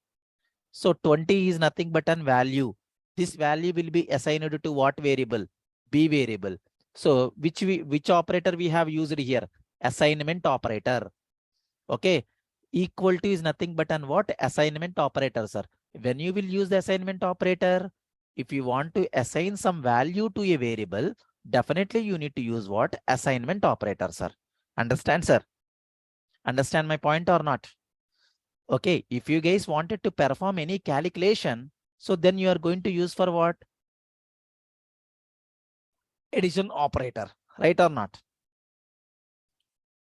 So 20 is nothing but an value. This value will be assigned to what variable? B variable. So which operator we have used here? Assignment operator. Okay. Equal to is nothing but an what? Assignment operator, sir. When you will use the assignment operator, if you want to assign some value to a variable, definitely you need to use what? Assignment operator, sir. Understand, sir? Understand my point or not? Okay, if you guys wanted to perform any calculation, so then you are going to use for what? Addition operator, right or not?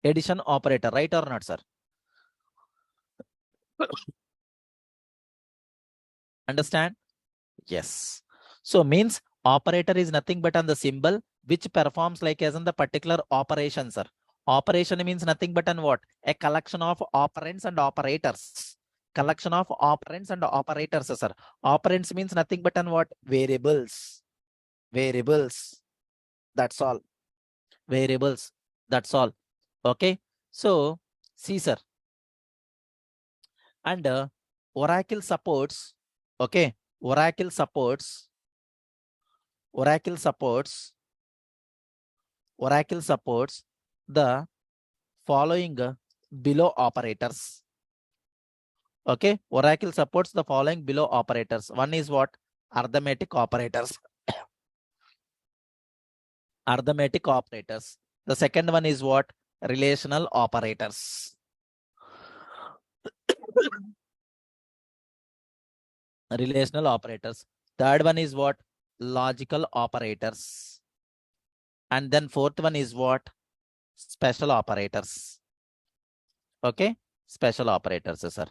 Addition operator, right or not, sir? Understand? Yes. So means operator is nothing but on the symbol which performs like as in the particular operation, sir. Operation means nothing but on what? A collection of operands and operators. Collection of operands and operators, sir. Operands means nothing but on what? Variables. Variables. That's all. Variables. That's all. Okay. So see, sir. And Oracle supports. Okay. Oracle supports the following below operators. Okay, Oracle supports the following below operators. One is what? Arithmetic operators. Arithmetic operators. The second one is what? Relational operators. Relational operators. Third one is what? Logical operators. And then fourth one is what? Special operators. Okay, special operators, sir.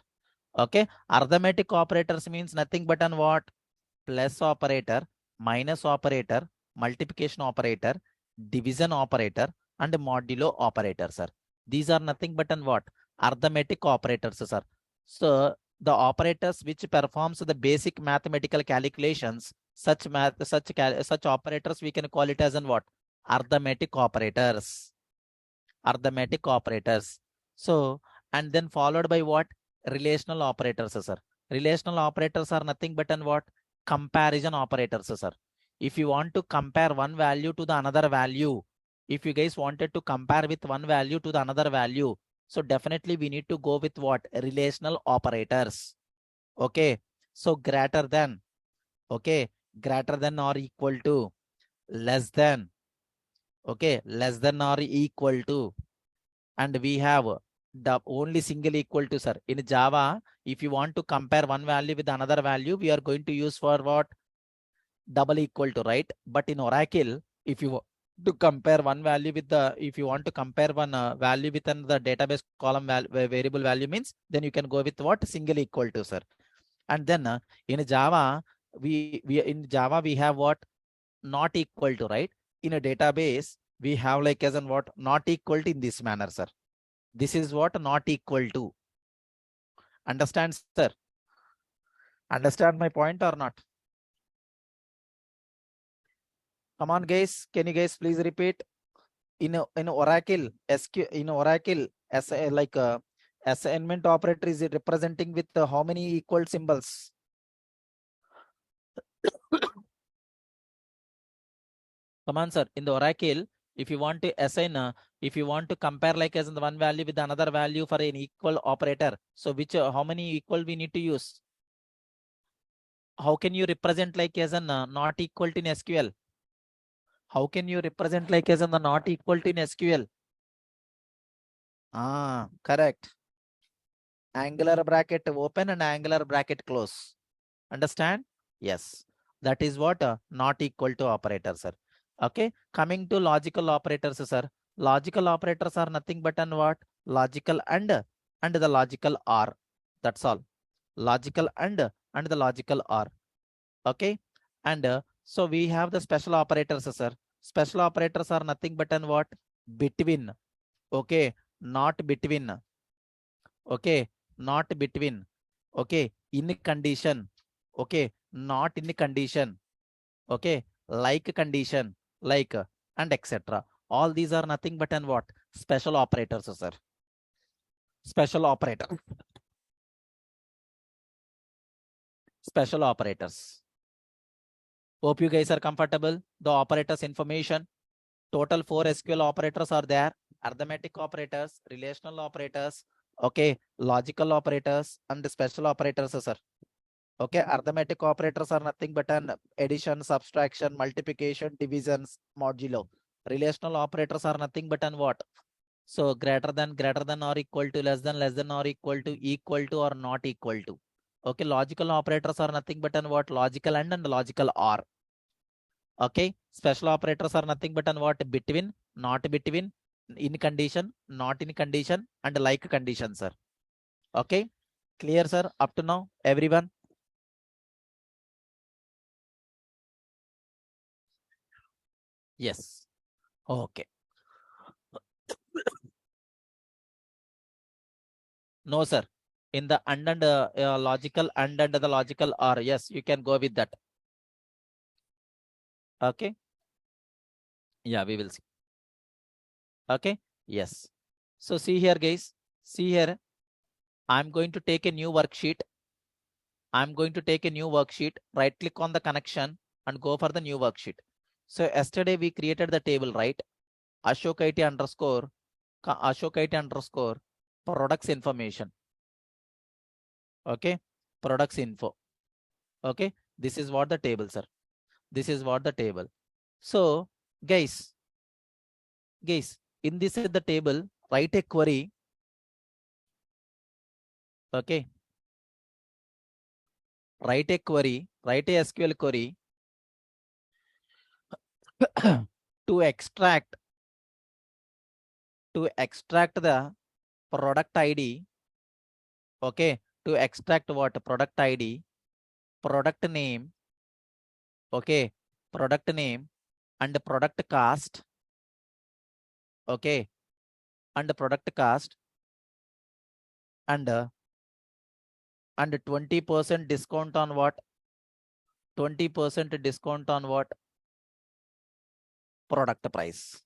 Okay, arithmetic operators means nothing but an what? Plus operator, minus operator, multiplication operator, division operator, and modulo operator, sir. These are nothing but an what? Arithmetic operators, sir. So the operators which performs the basic mathematical calculations, such operators we can call it as an what? Arithmetic operators. Arithmetic operators. So and then followed by what? Relational operators, sir. Relational operators are nothing but an what? Comparison operators, sir. If you want to compare one value to the another value, if you guys wanted to compare with one value to the another value, so definitely we need to go with what? Relational operators. Okay. So greater than, okay, greater than or equal to, less than, okay, less than or equal to, and we have the only single equal to, sir. In Java, if you want to compare one value with another value, we are going to use for what? Double equal to, right? But in Oracle, if you to compare one value with the, if you want to compare one value with another database column variable value means, then you can go with what? Single equal to, sir. And then in Java, we have what? not equal to, right? In a database, we have like as in what not equal to in this manner, sir. This is what not equal to. Understand, sir? Understand my point or not? Come on, guys. Can you guys please repeat? In Oracle, in Oracle, as a, like a assignment operator is representing with how many equal symbols? Come on, sir. In the Oracle, if you want to assign, if you want to compare like as in the one value with another value for an equal operator, so which how many equal we need to use? How can you represent like as an not equal to in SQL? How can you represent like as an not equal to in SQL? Ah, correct. Angular bracket open and angular bracket close. Understand? Yes. That is what not equal to operator, sir. Okay. Coming to logical operators, sir. Logical operators are nothing but an what? Logical and the logical or. That's all. Logical and the logical or. Okay. And so we have the special operators, sir. Special operators are nothing but an what? Between. Okay. Not between. Okay. Not between. Okay. In condition. Okay. Not in condition. Okay. Like condition. Like and etc. All these are nothing but an what? Special operators, sir. Special operator. Special operators. Hope you guys are comfortable. The operators information. Total 4 SQL operators are there. Arithmetic operators, relational operators, okay, logical operators, and the special operators, sir. Okay, arithmetic operators are nothing but an addition, subtraction, multiplication, divisions, modulo. Relational operators are nothing but an what? So greater than or equal to, less than or equal to or not equal to. Okay, logical operators are nothing but an what? Logical and logical or. Okay, special operators are nothing but an what? Between, not between, in condition, not in condition, and like condition, sir. Okay, clear, sir? Up to now, everyone? Yes. Okay. No, sir. In the and logical and the logical or, yes, you can go with that. Okay. Yeah, we will see. Okay. Yes. So see here, guys. See here. I'm going to take a new worksheet. I'm going to take a new worksheet. Right click on the connection and go for the new worksheet. So yesterday we created the table, right? Ashok IT underscore products information. Okay. Products info. Okay. This is what the table, sir. This is what the table. So guys, in this the table, write a query. Okay. Write a query, write a SQL query to extract the product ID. Okay. To extract what? Product ID, product name. Okay. Product name and product cost. Okay. And product cost and 20% discount on what? 20% discount on what? Product price.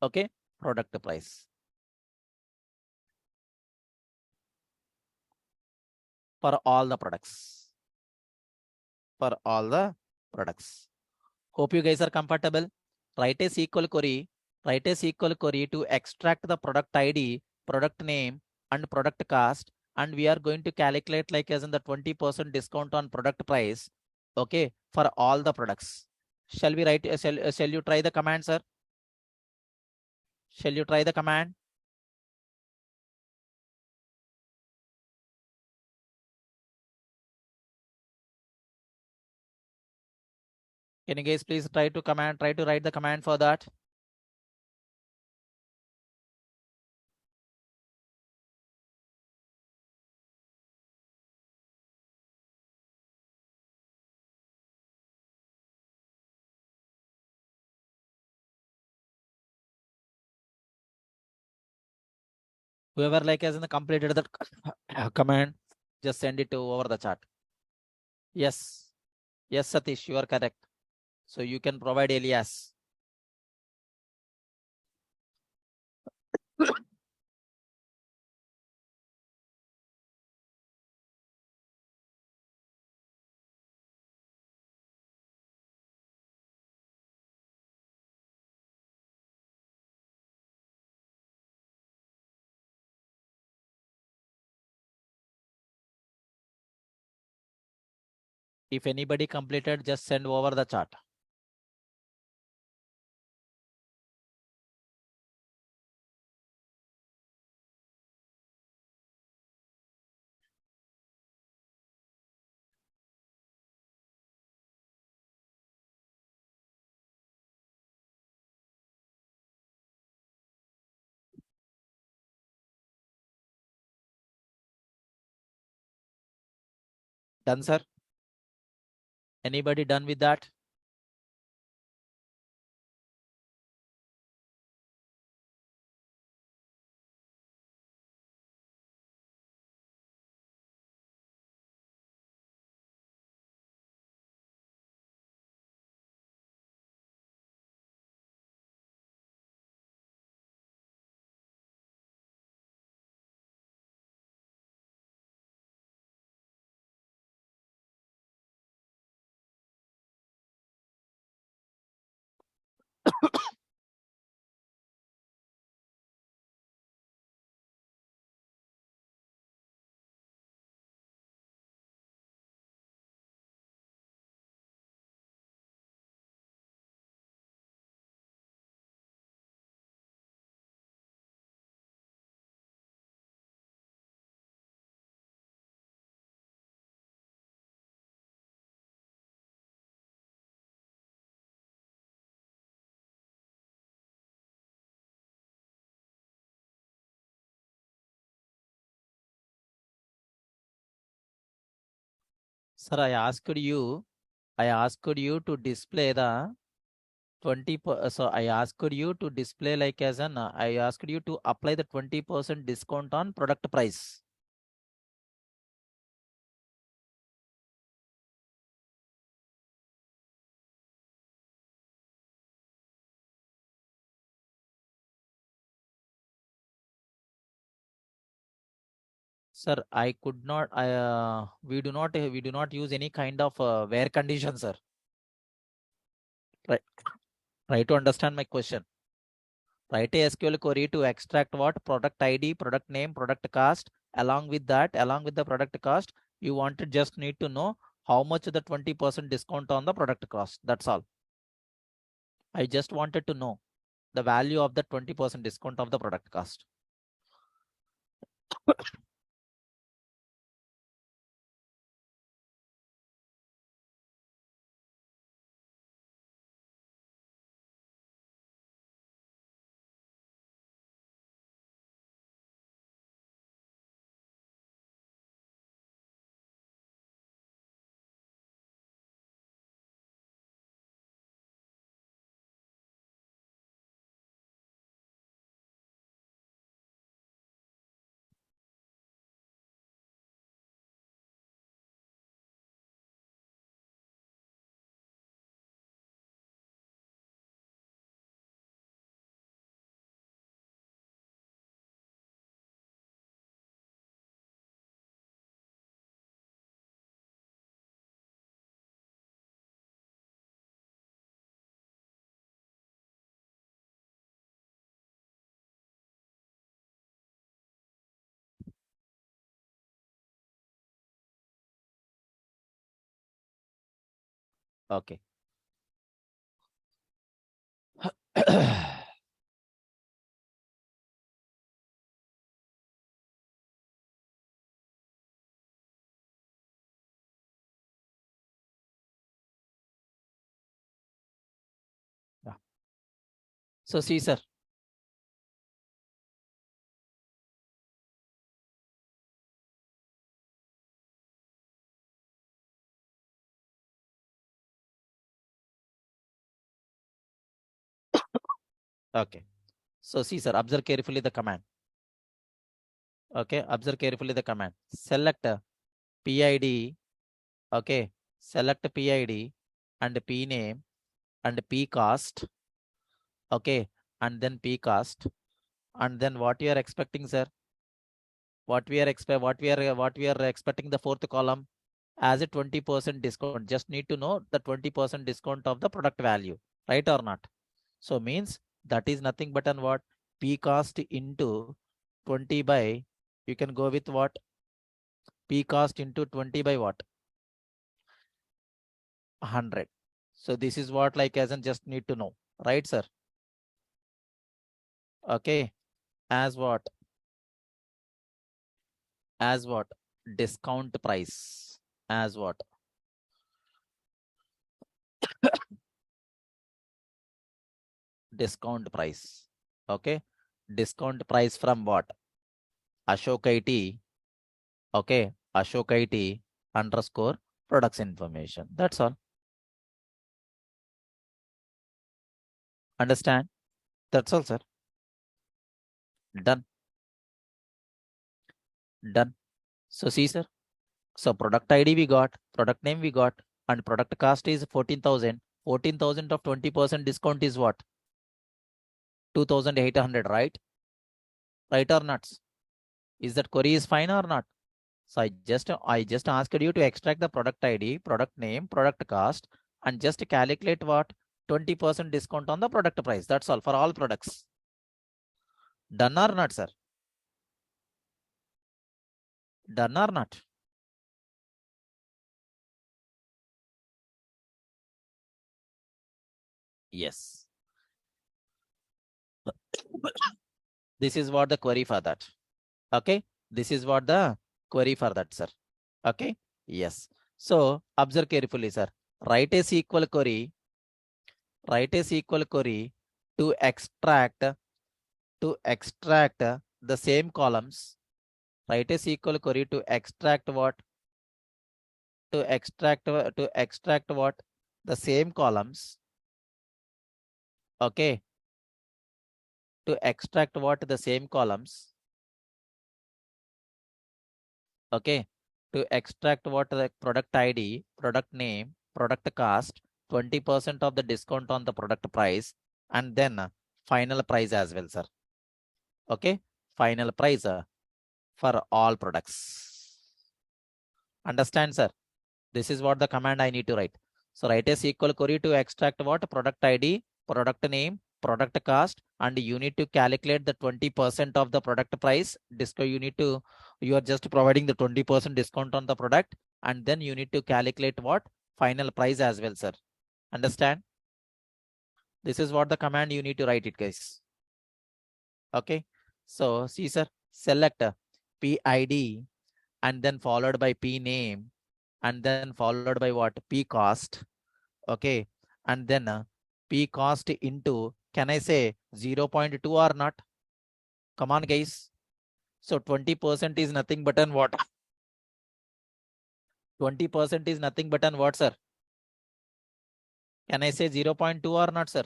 Okay. Product price for all the products. For all the products. Hope you guys are comfortable. Write a SQL query. Write a SQL query to extract the product ID, product name, and product cost. And we are going to calculate like as in the 20% discount on product price. Okay, for all the products. Shall we write? Shall you try the command, sir? Shall you try the command? Can you guys please try to write the command for that? Whoever like has completed that command, just send it to over the chat. Yes. Yes, Satish, you are correct. So you can provide alias. If anybody completed, just send over the chat. Done, sir? Anybody done with that? Sir, I asked you to display the 20 so I asked you to display like as an I asked you to apply the 20% discount on product price. Sir, I could not we do not use any kind of where condition, sir. Right. Try to understand my question. Write a SQL query to extract what? Product ID, product name, product cost. Along with that, along with the product cost, you wanted just need to know how much the 20% discount on the product cost. That's all. I just wanted to know the value of the 20% discount of the product cost. Okay. Yeah. So see, sir. Okay. So see, sir, observe carefully the command. Okay, observe carefully the command. Select PID. Okay, select PID and P name and P cost. Okay, and then P cost. And then what you are expecting, sir? What we are expecting the fourth column as a 20% discount. Just need to know the 20% discount of the product value, right or not? So means that is nothing but an what? P cost into 20 by, you can go with what? P cost into 20 by what? 100. So this is what like as in just need to know, right, sir? Okay. As what? As what? Discount price. As what? Discount price. Okay. Discount price from what? Ashok IT. Okay. Ashok IT underscore products information. That's all. Understand? That's all, sir. Done. Done. So see, sir. So product ID we got, product name we got, and product cost is 14,000. 14,000 of 20% discount is what? 2,800, right? Right or not? Is that query is fine or not? So I just asked you to extract the product ID, product name, product cost, and just calculate what? 20% discount on the product price. That's all for all products. Done or not, sir? Done or not? Yes. This is what the query for that. Okay. This is what the query for that, sir. Okay. Yes. So observe carefully, sir. Write a SQL query. Write a SQL query to extract the same columns. Write a SQL query to extract what? To extract what? The same columns. Okay. To extract what? The same columns. Okay. To extract what? The product ID, product name, product cost, 20% of the discount on the product price, and then final price as well, sir. Okay. Final price for all products. Understand, sir? This is what the command I need to write. So write a SQL query to extract what? Product ID, product name, product cost, and you need to calculate the 20% of the product price. You are just providing the 20% discount on the product, and then you need to calculate what? Final price as well, sir. Understand? This is what the command you need to write it, guys. Okay. So see, sir, select PID and then followed by P name and then followed by what? P cost. Okay. And then P cost into, can I say 0.2 or not? Come on, guys. So 20% is nothing but an what? 20% is nothing but an what, sir? Can I say 0.2 or not, sir?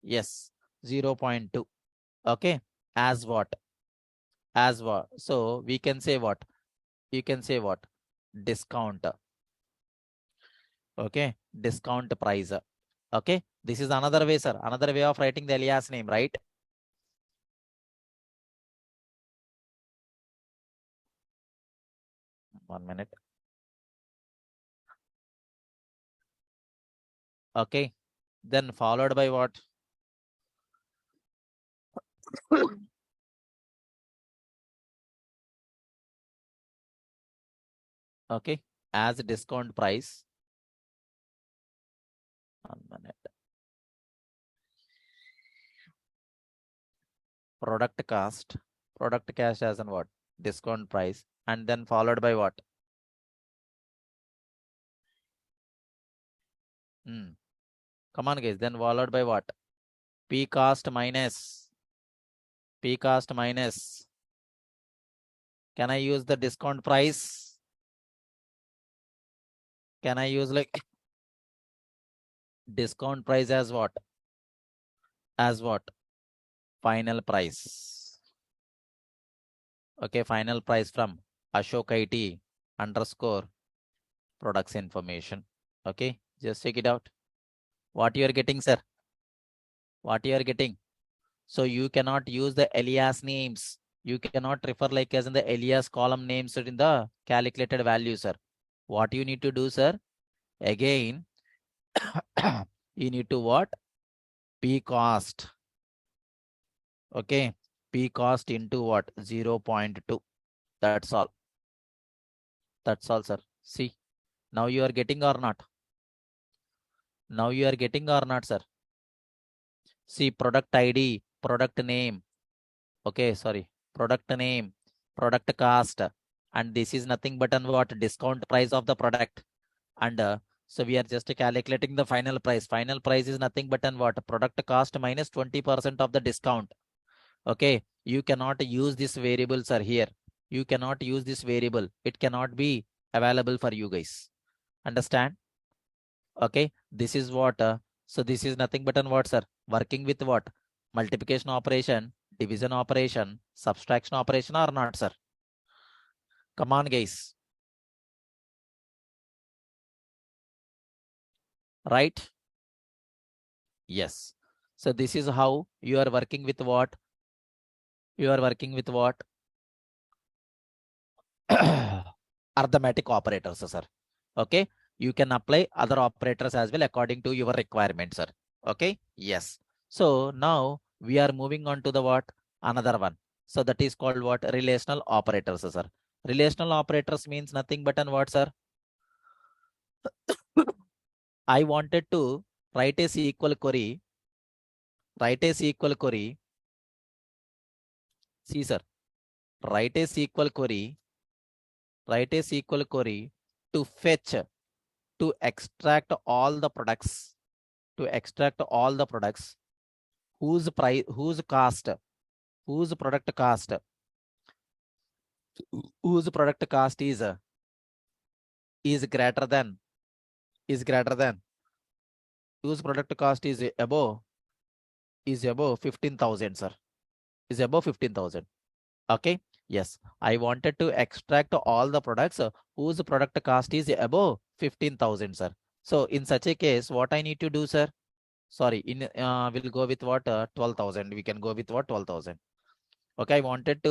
Yes, 0.2. Okay. As what? As what? So we can say what? You can say what? Discount. Okay. Discount price. Okay. This is another way, sir. Another way of writing the alias name, right? One minute. Okay. Then followed by what? Okay. As discount price. 1 minute. Product cost. Product cash as in what? Discount price. And then followed by what? Hmm. Come on, guys. Then followed by what? P cost minus. P cost minus. Can I use the discount price? Can I use like discount price as what? As what? final price. Okay, final price from Ashok IT underscore products information. Okay, just check it out. What you are getting, sir? What you are getting? So you cannot use the alias names. You cannot refer like as in the alias column names in the calculated value, sir. What you need to do, sir? Again, you need to what? P cost. Okay. P cost into what? 0.2. That's all. That's all, sir. See, now you are getting or not? Now you are getting or not, sir? See, product ID, product name. Okay, sorry. Product name, product cost. And this is nothing but an what? Discount price of the product. And so we are just calculating the final price. Final price is nothing but an what? Product cost minus 20% of the discount. Okay, you cannot use this variable, sir, here. You cannot use this variable. It cannot be available for you guys. Understand? Okay, this is what, so this is nothing but an what, sir? Working with what? Multiplication operation, division operation, subtraction operation or not, sir? Come on, guys. Right? Yes. So this is how you are working with what? You are working with what? Arithmetic operators, sir. Okay. You can apply other operators as well according to your requirements, sir. Okay. Yes. So now we are moving on to the what? Another one. So that is called what? Relational operators, sir. Relational operators means nothing but an what, sir? I wanted to write a SQL query. Write a SQL query. See, sir. Write a SQL query. Write a SQL query to fetch, to extract all the products, to extract all the products whose price, whose cost, whose product cost, whose product cost is greater than, is greater than, whose product cost is above 15,000, sir, is above 15,000. Okay. Yes, I wanted to extract all the products whose product cost is above 15,000, sir. So in such a case, what I need to do, sir? Sorry, we'll go with what? 12,000. We can go with what? 12,000. Okay, I wanted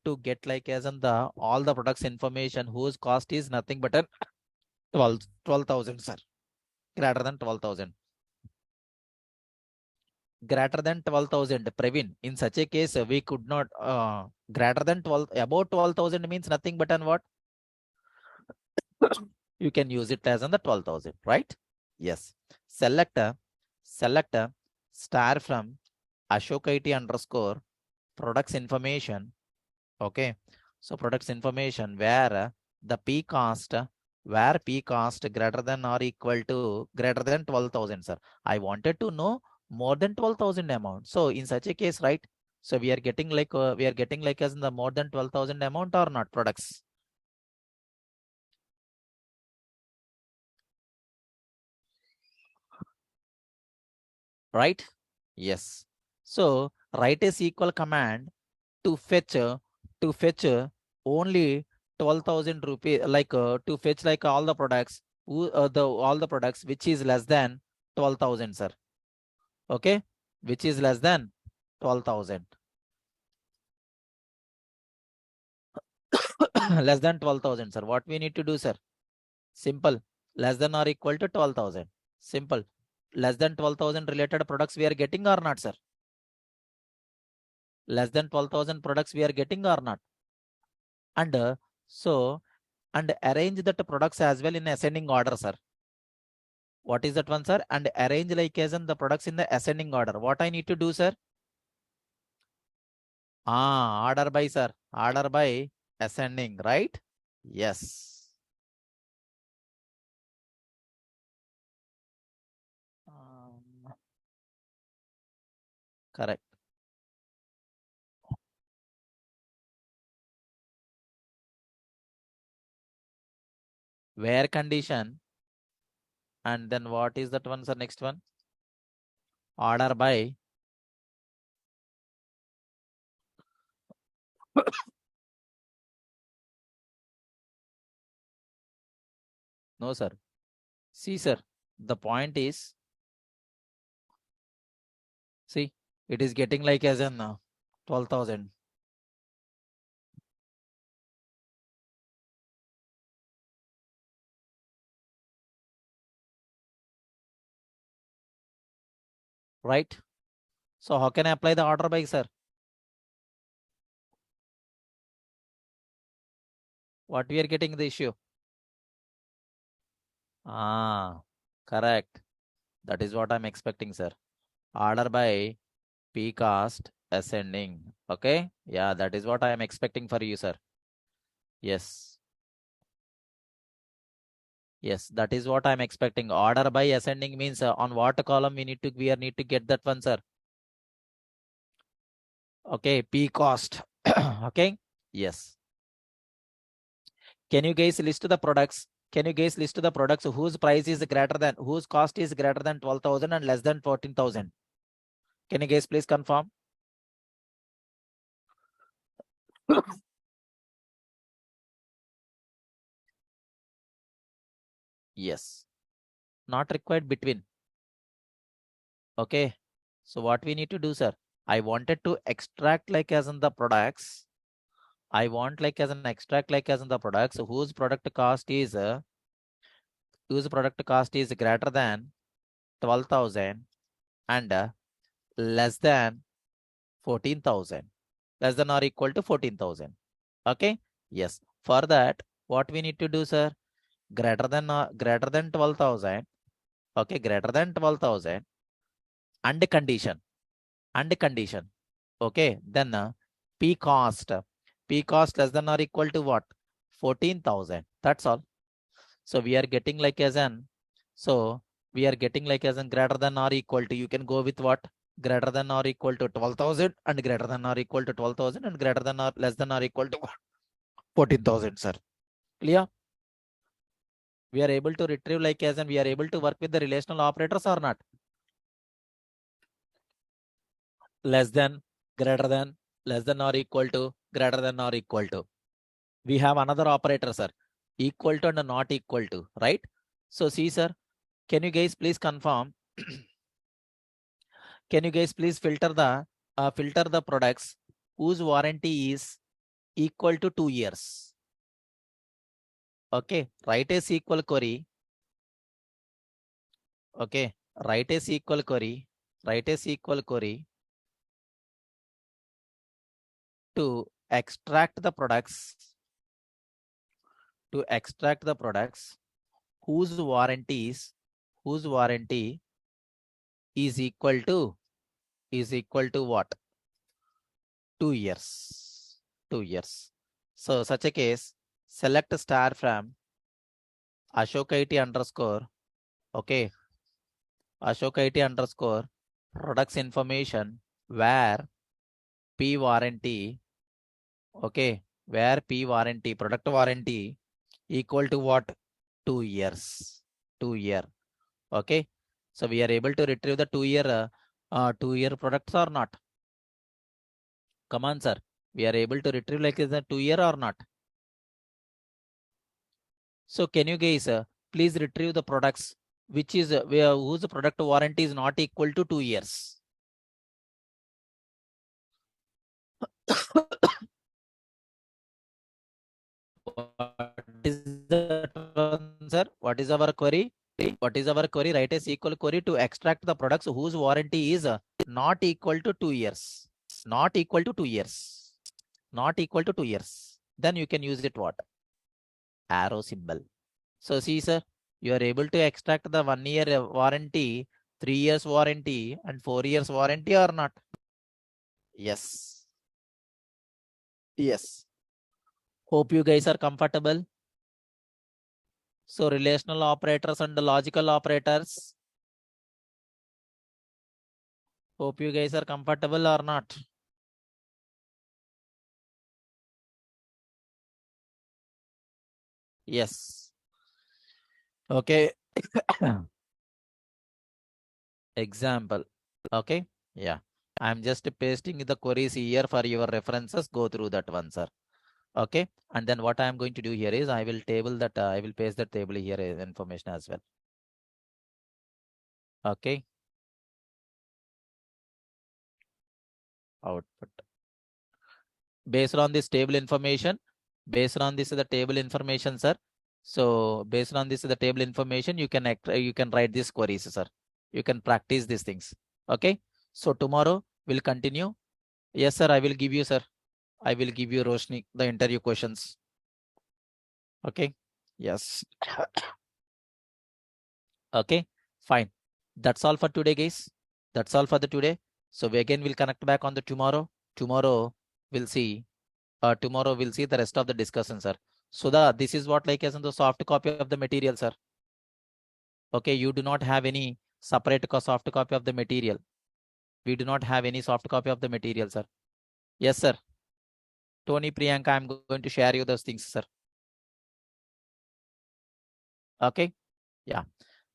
to get like as in the all the products information whose cost is nothing but an 12,000, sir. Greater than 12,000. Greater than 12,000, Praveen. In such a case, we could not greater than 12, about 12,000 means nothing but an what? You can use it as on the 12,000, right? Yes. Select a star from Ashok IT underscore products information. Okay. So products information where the P cost, where P cost greater than or equal to greater than 12,000, sir. I wanted to know more than 12,000 amount. So in such a case, right? So we are getting like as in the more than 12,000 amount or not products. Right? Yes. So write a SQL command to fetch only 12,000 rupees, like to fetch like all the products all the products which is less than 12,000, sir. Okay, which is less than 12,000. Less than 12,000, sir. What we need to do, sir? Simple. Less than or equal to 12,000. Simple. Less than 12,000 related products we are getting or not, sir? Less than 12,000 products we are getting or not? And and arrange that products as well in ascending order, sir. What is that one, sir? And arrange like as in the products in the ascending order. What I need to do, sir? Order by, sir. Order by ascending, right? Yes. Um, Correct. Where condition. And then what is that one, sir? Next one. Order by No, sir. See, sir, the point is, see, it is getting like as an 12,000. Right? So how can I apply the order by, sir? What we are getting the issue? Ah, correct. That is what I'm expecting, sir. Order by P cost ascending. Okay. Yeah, that is what I am expecting for you, sir. Yes. Yes, that is what I'm expecting. Order by ascending means on what column we need to get that one, sir. Okay, P cost. Okay. Yes. Can you guys list the products? Can you guys list the products whose price is greater than, whose cost is greater than 12,000 and less than 14,000? Can you guys please confirm? Yes. Not required between. Okay. So what we need to do, sir? I wanted to extract like as in the products. I want like as an extract like as in the products whose product cost is greater than 12,000 and less than 14,000, less than or equal to 14,000. Okay. Yes. For that, what we need to do, sir? Greater than 12,000. Okay. Greater than 12,000 and condition. Okay. Then P cost less than or equal to what? 14,000. That's all. So we are getting like as an, greater than or equal to, you can go with what? Greater than or equal to 12,000 and greater than or equal to 12,000 and greater than or less than or equal to what? 14,000, sir. Clear? We are able to retrieve like as and we are able to work with the relational operators or not? Less than, greater than, less than or equal to, greater than or equal to. We have another operator, sir. Equal to and not equal to, right? So see, sir, can you guys please confirm? Can you guys please filter the products whose warranty is equal to 2 years? Okay, write a SQL query. Okay, write a SQL query. Write a SQL query to extract the products. To extract the products whose warranty is equal to what? 2 years. 2 years. So such a case, select star from Ashok IT underscore. Okay. Ashok IT underscore products information where P warranty. Okay. Where P warranty, product warranty equal to what? 2 years. 2 year. Okay. So we are able to retrieve the 2-year products or not? Come on, sir. We are able to retrieve like is a 2-year or not? So can you guys please retrieve the products which is whose product warranty is not equal to 2 years? What is the sir? What is our query? What is our query? Write a SQL query to extract the products whose warranty is not equal to 2 years. Not equal to 2 years. Not equal to 2 years. Then you can use it what? Arrow symbol. So see, sir, you are able to extract the 1-year warranty, 3 years warranty, and 4 years warranty or not? Yes. Yes. Hope you guys are comfortable. So relational operators and the logical operators. Hope you guys are comfortable or not? Yes. Okay. Example. Okay. Yeah. I'm just pasting the queries here for your references. Go through that one, sir. Okay. And then what I'm going to do here is I will paste that table here information as well. Okay. Output. Based on this table information, the table information, sir. So based on the table information, you can write these queries, sir. You can practice these things. Okay. So tomorrow we'll continue. Yes, sir. I will give you, sir. I will give you, Roshni, the interview questions. Okay. Yes. Okay. Fine. That's all for today, guys. That's all for the today. So we again will connect back on the tomorrow. Tomorrow we'll see. Tomorrow we'll see the rest of the discussion, sir. So this is what like as in the soft copy of the material, sir. Okay, you do not have any separate soft copy of the material. We do not have any soft copy of the material, sir. Yes, sir. Tony, Priyanka, I'm going to share you those things, sir. Okay. Yeah.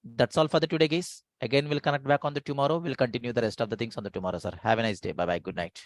That's all for the today, guys. Again, we'll connect back on the tomorrow. We'll continue the rest of the things on the tomorrow, sir. Have a nice day. Bye-bye. Good night.